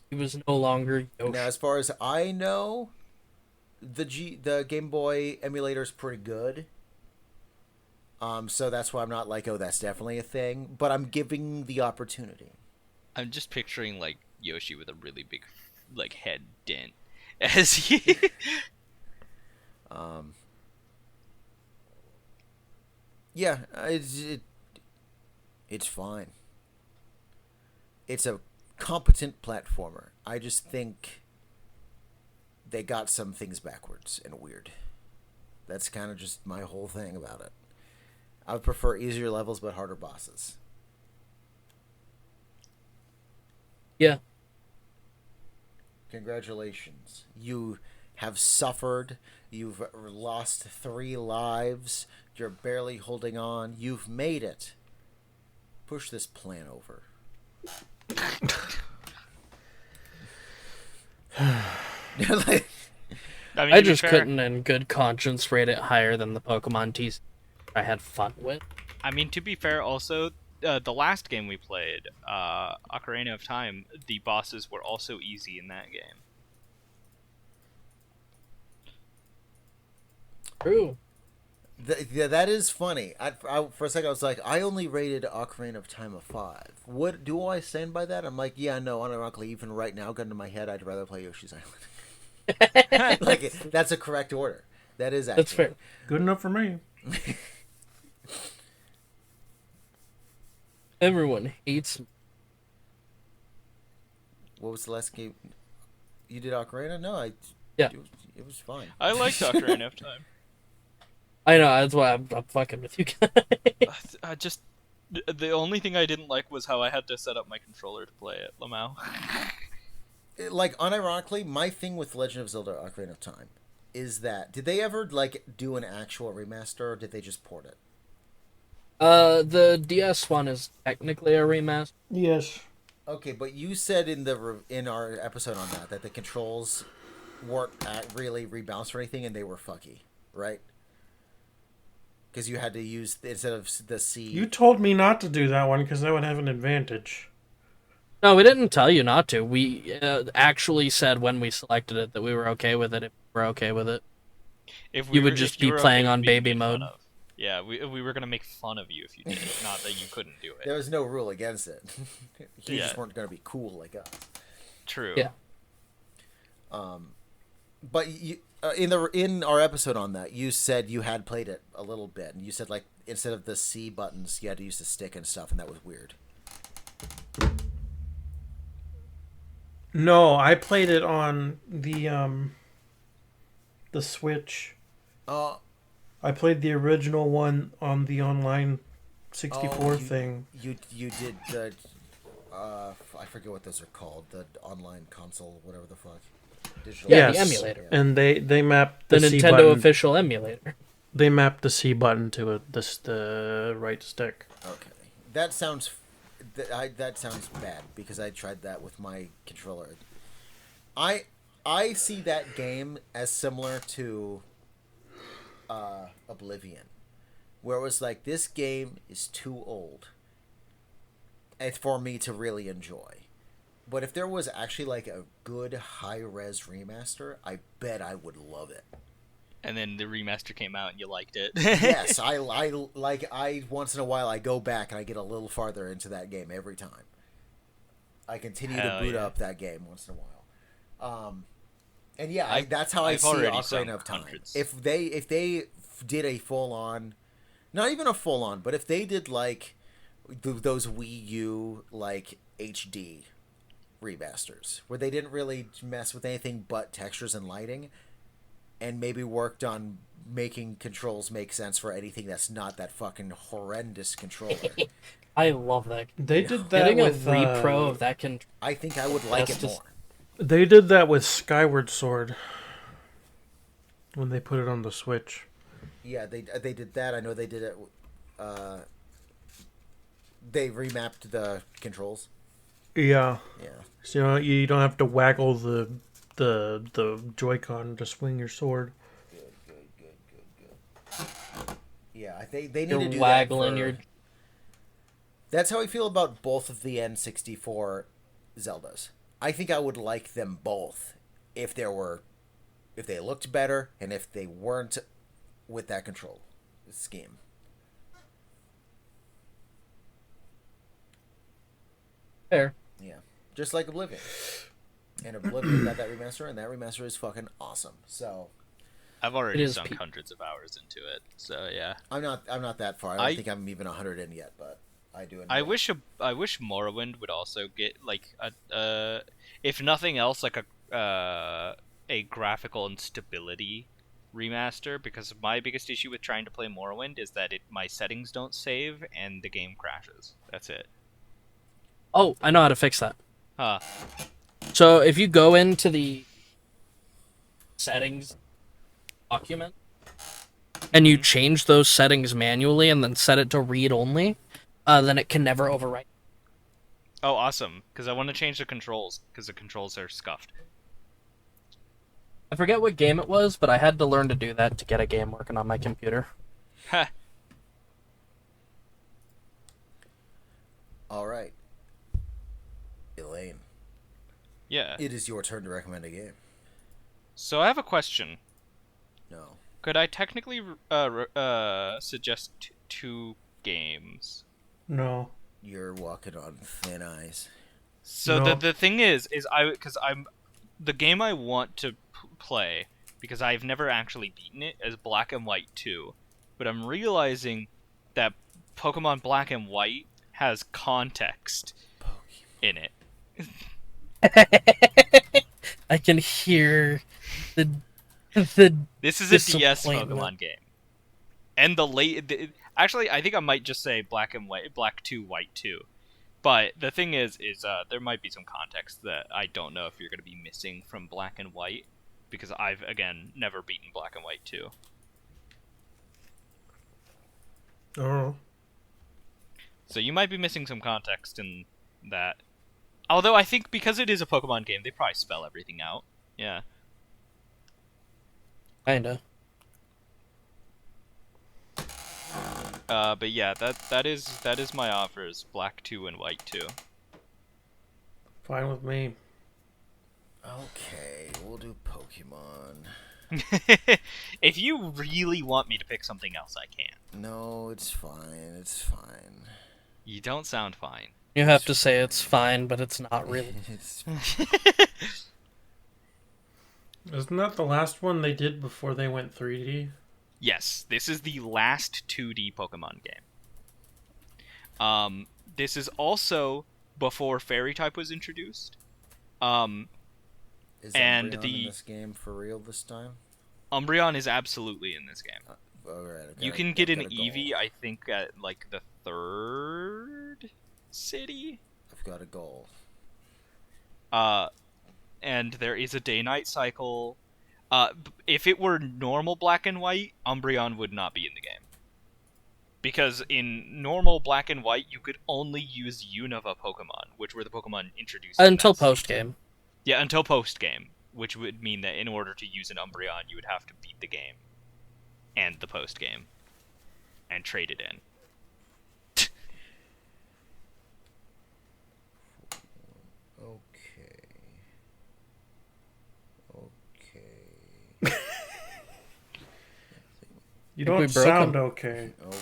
He was no longer Yoshi. Now, as far as I know, the Game Boy emulator is pretty good. So that's why I'm not like, oh, that's definitely a thing. But I'm giving the opportunity. I'm just picturing like Yoshi with a really big like head dent as he. Yeah, it's fine. It's a competent platformer. I just think they got some things backwards and weird. That's kind of just my whole thing about it. I would prefer easier levels but harder bosses. Yeah. Congratulations. You have suffered. You've lost 3 lives. You're barely holding on. You've made it. Push this plan over. I just couldn't in good conscience rate it higher than the Pokemon TC I had fun with. I mean, to be fair, also the last game we played, Ocarina of Time, the bosses were also easy in that game. True. Yeah, that is funny. For a second, I was like, I only rated Ocarina of Time a 5. What do I stand by that? I'm like, yeah, no, unironically, even right now, gun to my head, I'd rather play Yoshi's Island. Like, that's a correct order. That is actually. That's fair. Good enough for me. Everyone hates me. What was the last game? You did Ocarina? No, Yeah. It was fine. I liked Ocarina of Time. I know, that's why I'm fucking with you guys. I just the only thing I didn't like was how I had to set up my controller to play it, Lamau. Like, unironically, my thing with Legend of Zelda Ocarina of Time is that, did they ever, like, do an actual remaster, or did they just port it? The DS one is technically a remaster. Yes. Okay, but you said in our episode on that the controls weren't really rebalanced or anything, and they were fucky, right? Because you had to use, instead of the C... You told me not to do that one because I would have an advantage. No, we didn't tell you not to. We actually said when we selected it that we were okay with it if we were okay with it. If You would just be playing on baby mode. Yeah, we were gonna make fun of you if you did it, not that you couldn't do There it. was no rule against it. You Yeah. just weren't going to be cool like us. True. Yeah. But you, in our episode on that, you said you had played it a little bit, and you said like instead of the C buttons, you had to use the stick and stuff, and that was weird. No, I played it on the Switch. Uh, I played the original one on the online 64 thing. You did the I forget what those are called, the online console, whatever the fuck. Digital. Yeah, Yes, the emulator. and they mapped The the C Nintendo button. official emulator. They mapped the C button to the right stick. Okay, that sounds that sounds bad because I tried that with my controller. I see that game as similar to Oblivion, where it was like, this game is too old for me to really enjoy. But if there was actually like a good high-res remaster, I bet I would love it. And then the remaster came out and you liked it. Yes, I once in a while I go back and I get a little farther into that game every time. I continue Hell to boot yeah. up that game once in a while. And yeah, I've- that's how I I've see already Ocarina sunk of Time. hundreds. If they did a full on, not even a full on, but if they did like those Wii U like HD remasters where they didn't really mess with anything but textures and lighting, and maybe worked on making controls make sense for anything that's not that fucking horrendous controller, I love that. They did that Getting a with repro of that I think I would like That's it just- more. They did that with Skyward Sword when they put it on the Switch. Yeah, they did that. I know they did it. They remapped the controls. Yeah, Yeah. so you don't have to waggle the Joy-Con to swing your sword. Yeah, I think they need You're to do waggling that for... your. That's how I feel about both of the N64 Zeldas. I think I would like them both if they looked better and if they weren't with that control scheme. Fair. Yeah, just like Oblivion. And Oblivion got that remaster, and that remaster is fucking awesome. So I've already It is sunk peak. hundreds of hours into it, so yeah. I'm not that far. I don't I- think I'm even 100 in yet, but I do. I enjoy it. wish Morrowind would also get like a if nothing else like a graphical instability remaster, because my biggest issue with trying to play Morrowind is that my settings don't save and the game crashes. That's it. Oh, I know how to fix that. Huh. So if you go into the settings document and you change those settings manually and then set it to read only, then it can never overwrite. Oh, awesome! Because I want to change the controls because the controls are scuffed. I forget what game it was, but I had to learn to do that to get a game working on my computer. Ha. All right, Eelayne, Yeah. it is your turn to recommend a game. So I have a question. No. Could I technically suggest two games? No. You're walking on thin ice. So No. the thing is I'm the game I want to play, because I've never actually beaten it, is Black and White 2, but I'm realizing that Pokemon Black and White has context in it. I can hear the This is a DS Disappointment. Pokemon game, and actually I think I might just say Black and White, Black 2, White 2. But the thing is there might be some context that I don't know if you're going to be missing from Black and White, because I've, again, never beaten Black and White 2. Oh. So you might be missing some context in that. Although I think because it is a Pokemon game, they probably spell everything out. Yeah. kinda. But yeah, that is my offers, Black 2 and White 2. Fine with me. Okay, we'll do Pokemon. If you really want me to pick something else, I can. No, it's fine. It's fine. You don't sound fine. You have to say it's fine, but it's not really. It's Isn't that the last one they did before they went 3D? Yes, this is the last 2D Pokemon game. This is also before Fairy type was introduced. Is And Umbreon the- in this game for real this time? Umbreon is absolutely in this game. Alright, You can get an Eevee, I think, at like the 3rd city. I've got a goal. And there is a day-night cycle. If it were normal Black and White, Umbreon would not be in the game. Because in normal Black and White, you could only use Unova Pokemon, which were the Pokemon introduced in Until that post game. Yeah, until post-game, which would mean that in order to use an Umbreon, you would have to beat the game. And the post-game. And trade it in. Okay. You Think we don't broke sound him. okay. Okay.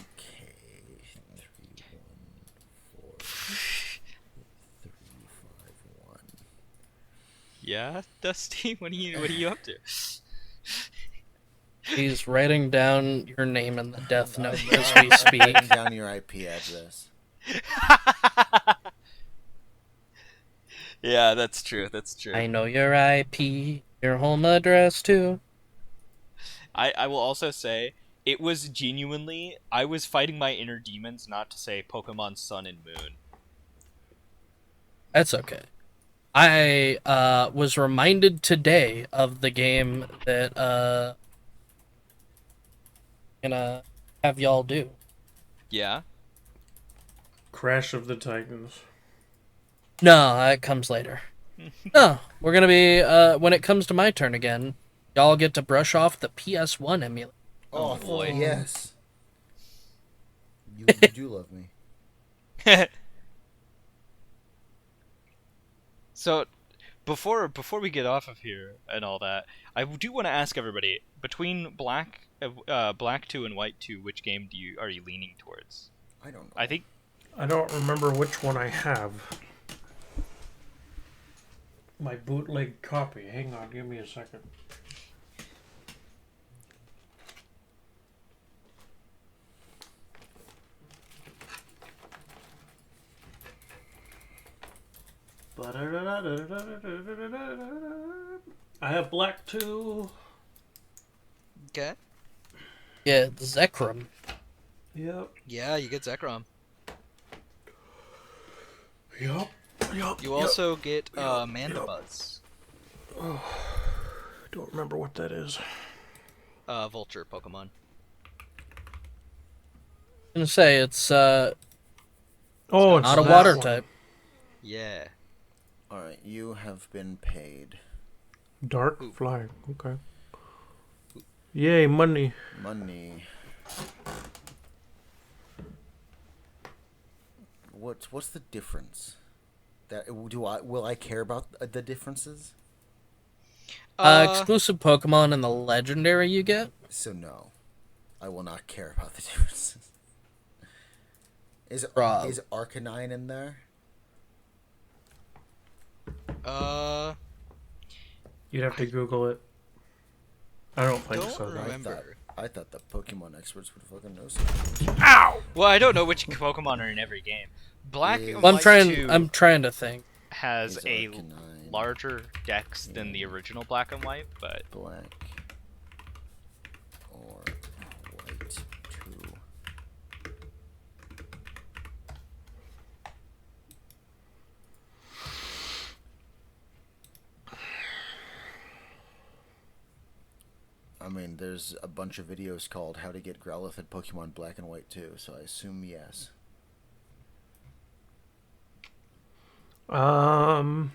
3-1-4. 3-5-1. Yeah, Dusty? What are you up to? He's writing down your name in the death note as we speak. Writing down your IP address. Yeah, that's true. That's true. I know your IP, your home address too. I will also say, it was genuinely, I was fighting my inner demons not to say Pokemon Sun and Moon. That's okay. I was reminded today of the game that gonna have y'all do. Yeah? Crash of the Titans. No, that comes later. No, we're gonna be when it comes to my turn again. Y'all get to brush off the PS1 emulator. Oh, boy. Yes. You do love me. So, before we get off of here and all that, I do want to ask everybody, between Black 2 and White 2, which game are you leaning towards? I don't know. I think I don't remember which one I have. My bootleg copy. Hang on, give me a second. I have Black 2. Okay. Yeah, Zekrom. Yep. Yeah, you get Zekrom. Yep. You also get Mandibuzz. Don't remember what that is. Vulture Pokemon. I'm gonna say it's Oh, it's not a that water one. type. Yeah. Alright, you have been paid. Dark Ooh. fly. Okay. Yay, money. Money. What's the difference? Will I care about the differences? Exclusive Pokemon and the legendary you get. So no, I will not care about the differences. Is Rob. is Arcanine in there? You'd have to Google it. I don't think Don't so. though. remember. I thought the Pokemon experts would fucking know something. Well, I don't know which Pokemon are in every game. Black Is- and Well, White 2 I'm trying to think. has Is a Arcanine larger dex than the original Black and White, but Black or White 2? I mean, there's a bunch of videos called How to Get Growlithe in Pokemon Black and White 2, so I assume yes. I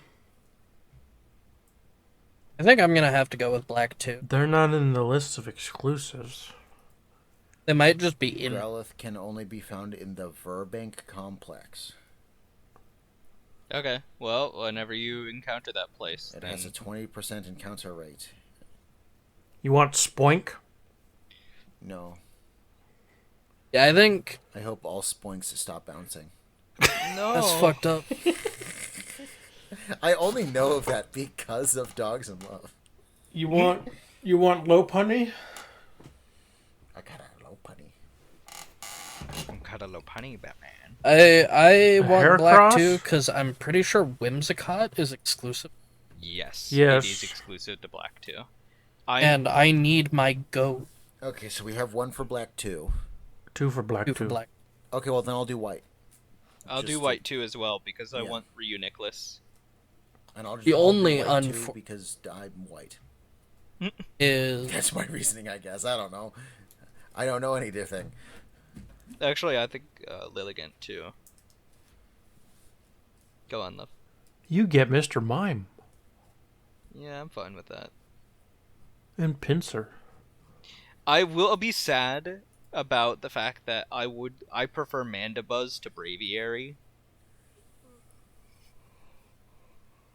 think I'm gonna have to go with Black 2. They're not in the list of exclusives. They might just be in. Growlithe can only be found in the Verbank complex. okay. Well, whenever you encounter that place, It then has a 20% encounter rate. You want Spoink? No. Yeah, I think I hope all spoinks stop bouncing. No. that's fucked up. I only know of that because of Dogs in Love. You want Low Punny? I got a low punny. I'm kind of low punny, Batman. I want hair black cross? too because I'm pretty sure Whimsicott is exclusive, Yes. Yes. It is exclusive to Black too. and I need my goat. Okay, so we have one for black, two. 2 for black, Two 2. for black. Okay, well then I'll do white. I'll Just do white too as well because I Yeah. want Ryu Nicholas. And I'll just The I'll do only white too unfor- because I'm white. Is That's my reasoning, I guess. I don't know. I don't know any different. Actually, I think Lilligant too. Go on, love. You get Mr. Mime Yeah, I'm fine with that. and Pincer. I will be sad about the fact that I prefer Mandibuzz to Braviary.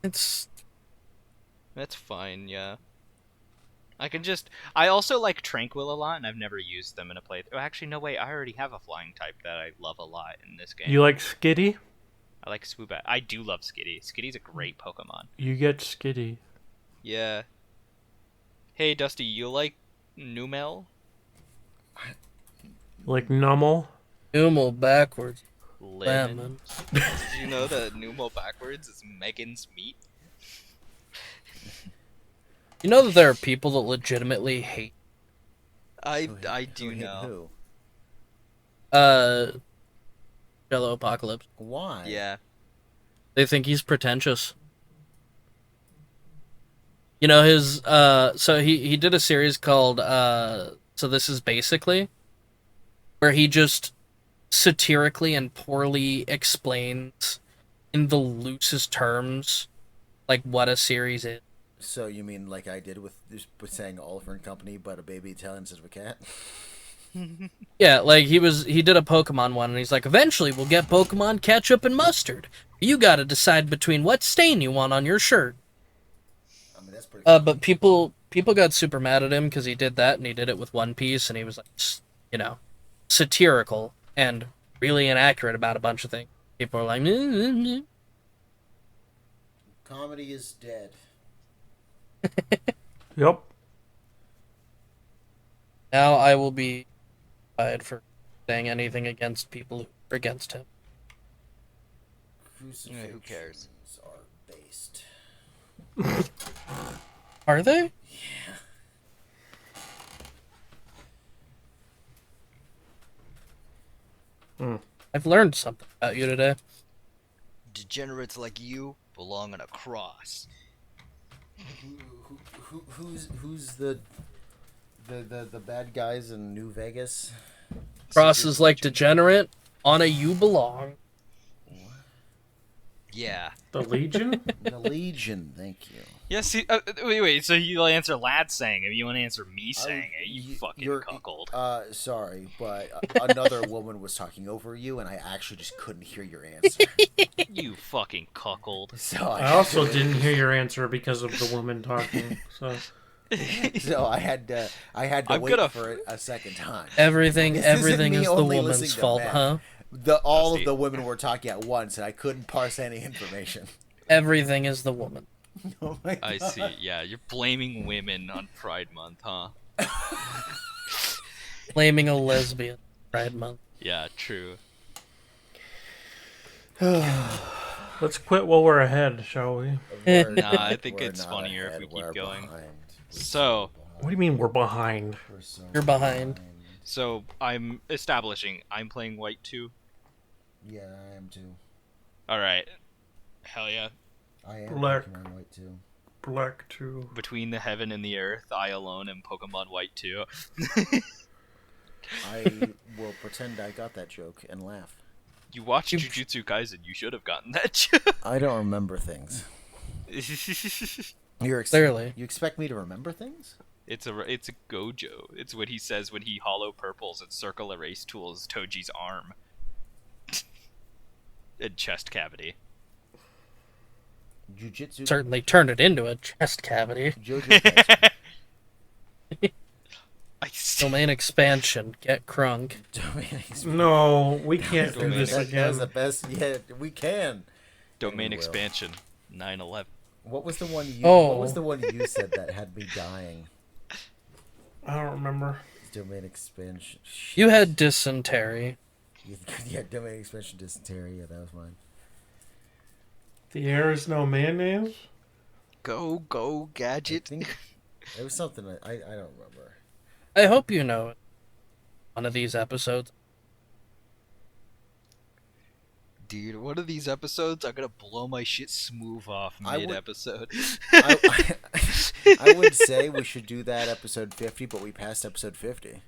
it's That's fine, yeah. I also like Tranquil a lot, and I've never used them in a playthrough. Actually, no, wait, I already have a flying type that I love a lot in this game. You like Skitty? I like Swoobat. I do love Skitty. Skitty's a great Pokemon. You get Skitty. Yeah. Hey, Dusty, you like Numel? Like Nummel? Numel backwards. Lemon. Did you know that Numel backwards is Megan's meat? You know that there are people that legitimately hate I Who do hit know. Who? Jello Apocalypse. Why? Yeah. They think he's pretentious. You know his so he did a series called So This Is Basically, where he just satirically and poorly explains in the loosest terms like what a series is. So you mean like I did with saying Oliver and Company, but a baby Italian says we can't? Yeah, like he did a Pokemon one, and he's like, eventually we'll get Pokemon ketchup and mustard. You gotta decide between what stain you want on your shirt. I mean that's pretty. But people got super mad at him because he did that, and he did it with One Piece, and he was like, satirical and really inaccurate about a bunch of things. People are like, Comedy is dead. Yep. now I will be fired for saying anything against people who are against him. Yeah, who cares? Crucifixions are based. Are they? I've learned something about you today. Degenerates like you belong on a cross. Who's the bad guys in New Vegas? Cross is like degenerate. On a you belong. Yeah. The Legion? The Legion, thank you. Yeah, see, wait, so you'll answer Lad saying it, you want to answer me saying it, you fucking cuckold. Sorry, but another woman was talking over you, and I actually just couldn't hear your answer. You fucking cuckold. So I also didn't hear your answer because of the woman talking. So So I had to I'm wait gonna- for it a second time. Everything This isn't everything me is the only woman's listening to fault, men. huh? All Dusty. of the women were talking at once, and I couldn't parse any information. Everything is the woman. Oh my I God. see, yeah, you're blaming women on Pride Month, huh? Blaming a lesbian. Pride Month. Yeah, true. let's quit while we're ahead, shall we? We're Nah, I not- think we're it's not funnier if ahead, we keep we're going. behind. So, What do you mean we're behind? We're so You're behind. so I'm establishing, I'm playing white too. Yeah, I am too. Alright. Hell yeah. I am Black. Pokemon White too. Black 2. Between the heaven and the earth, I alone am Pokemon White too. I will pretend I got that joke and laugh. You watched Jujutsu Kaisen, you should have gotten that joke. I don't remember things. Clearly. You expect me to remember things? It's a Gojo. It's what he says when he hollow purples and circle erase tools Toji's arm. And chest cavity. Jujutsu. Certainly turned it into a chest cavity. Jojo Kaisen. Domain expansion. Get crunk. No, we can't do this That was again. the best. Yeah, we can. Domain And we will. expansion. 9/11. What was the one you? Oh. What was the one you said that had me dying? I don't remember. Domain expansion. Shit. You had dysentery. Yeah, domain expansion dysentery. Yeah, that was mine. The air is no mayonnaise? Go I gadget. think it was something I don't remember. I hope you know it. One of these episodes. Dude, one of these episodes, I'm gonna blow my shit smooth off I would- mid-episode. I would say we should do that episode 50, but we passed episode 50.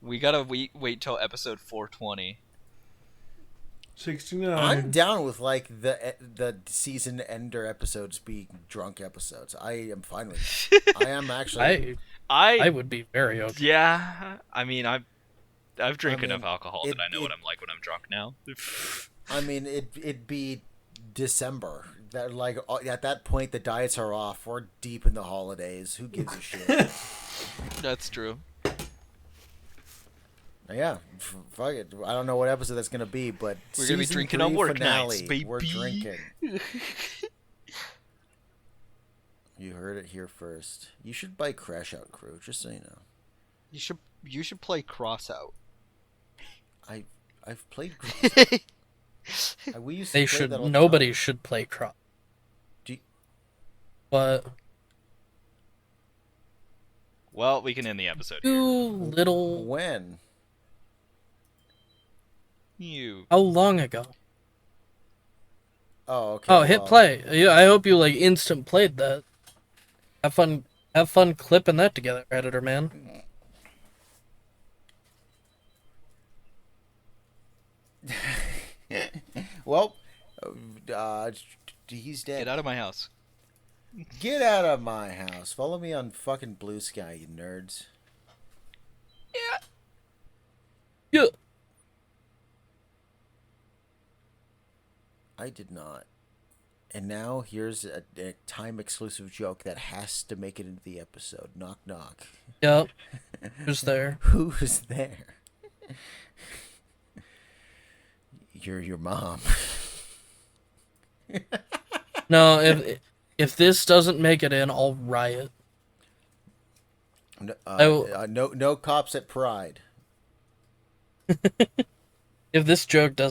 We gotta wait till episode 420. 69. I'm down with like the season ender episodes being drunk episodes. I am fine with it. I am actually. I would be very okay. Yeah, I mean, I've drank I mean, enough alcohol that I know what I'm like when I'm drunk now. I mean, it'd be December. That like at that point the diets are off. We're deep in the holidays. Who gives a shit? That's true. Yeah, fuck it. I don't know what episode that's gonna be, but We're gonna be season drinking on 3 work finale, nights, baby. we're drinking. You heard it here first. You should buy Crash Out Crew, just so you know. You should play Crossout. I've played. We used to They play should. that all the Nobody time. should play cross. Do you- But Well, we can end the episode here. too little. When? How long ago? Oh, okay. Oh, hit well, play. Yeah, I hope you like instant played that. Have fun. Have fun clipping that together, editor man. Well, he's dead. Get out of my house. Get out of my house. Follow me on fucking Blue Sky, you nerds. Yeah. I did not. And now here's a time exclusive joke that has to make it into the episode. Knock knock. Yep. Who's there? Who's there? You're your mom. No, if this doesn't make it in, I'll riot. No cops at Pride. If this joke doesn't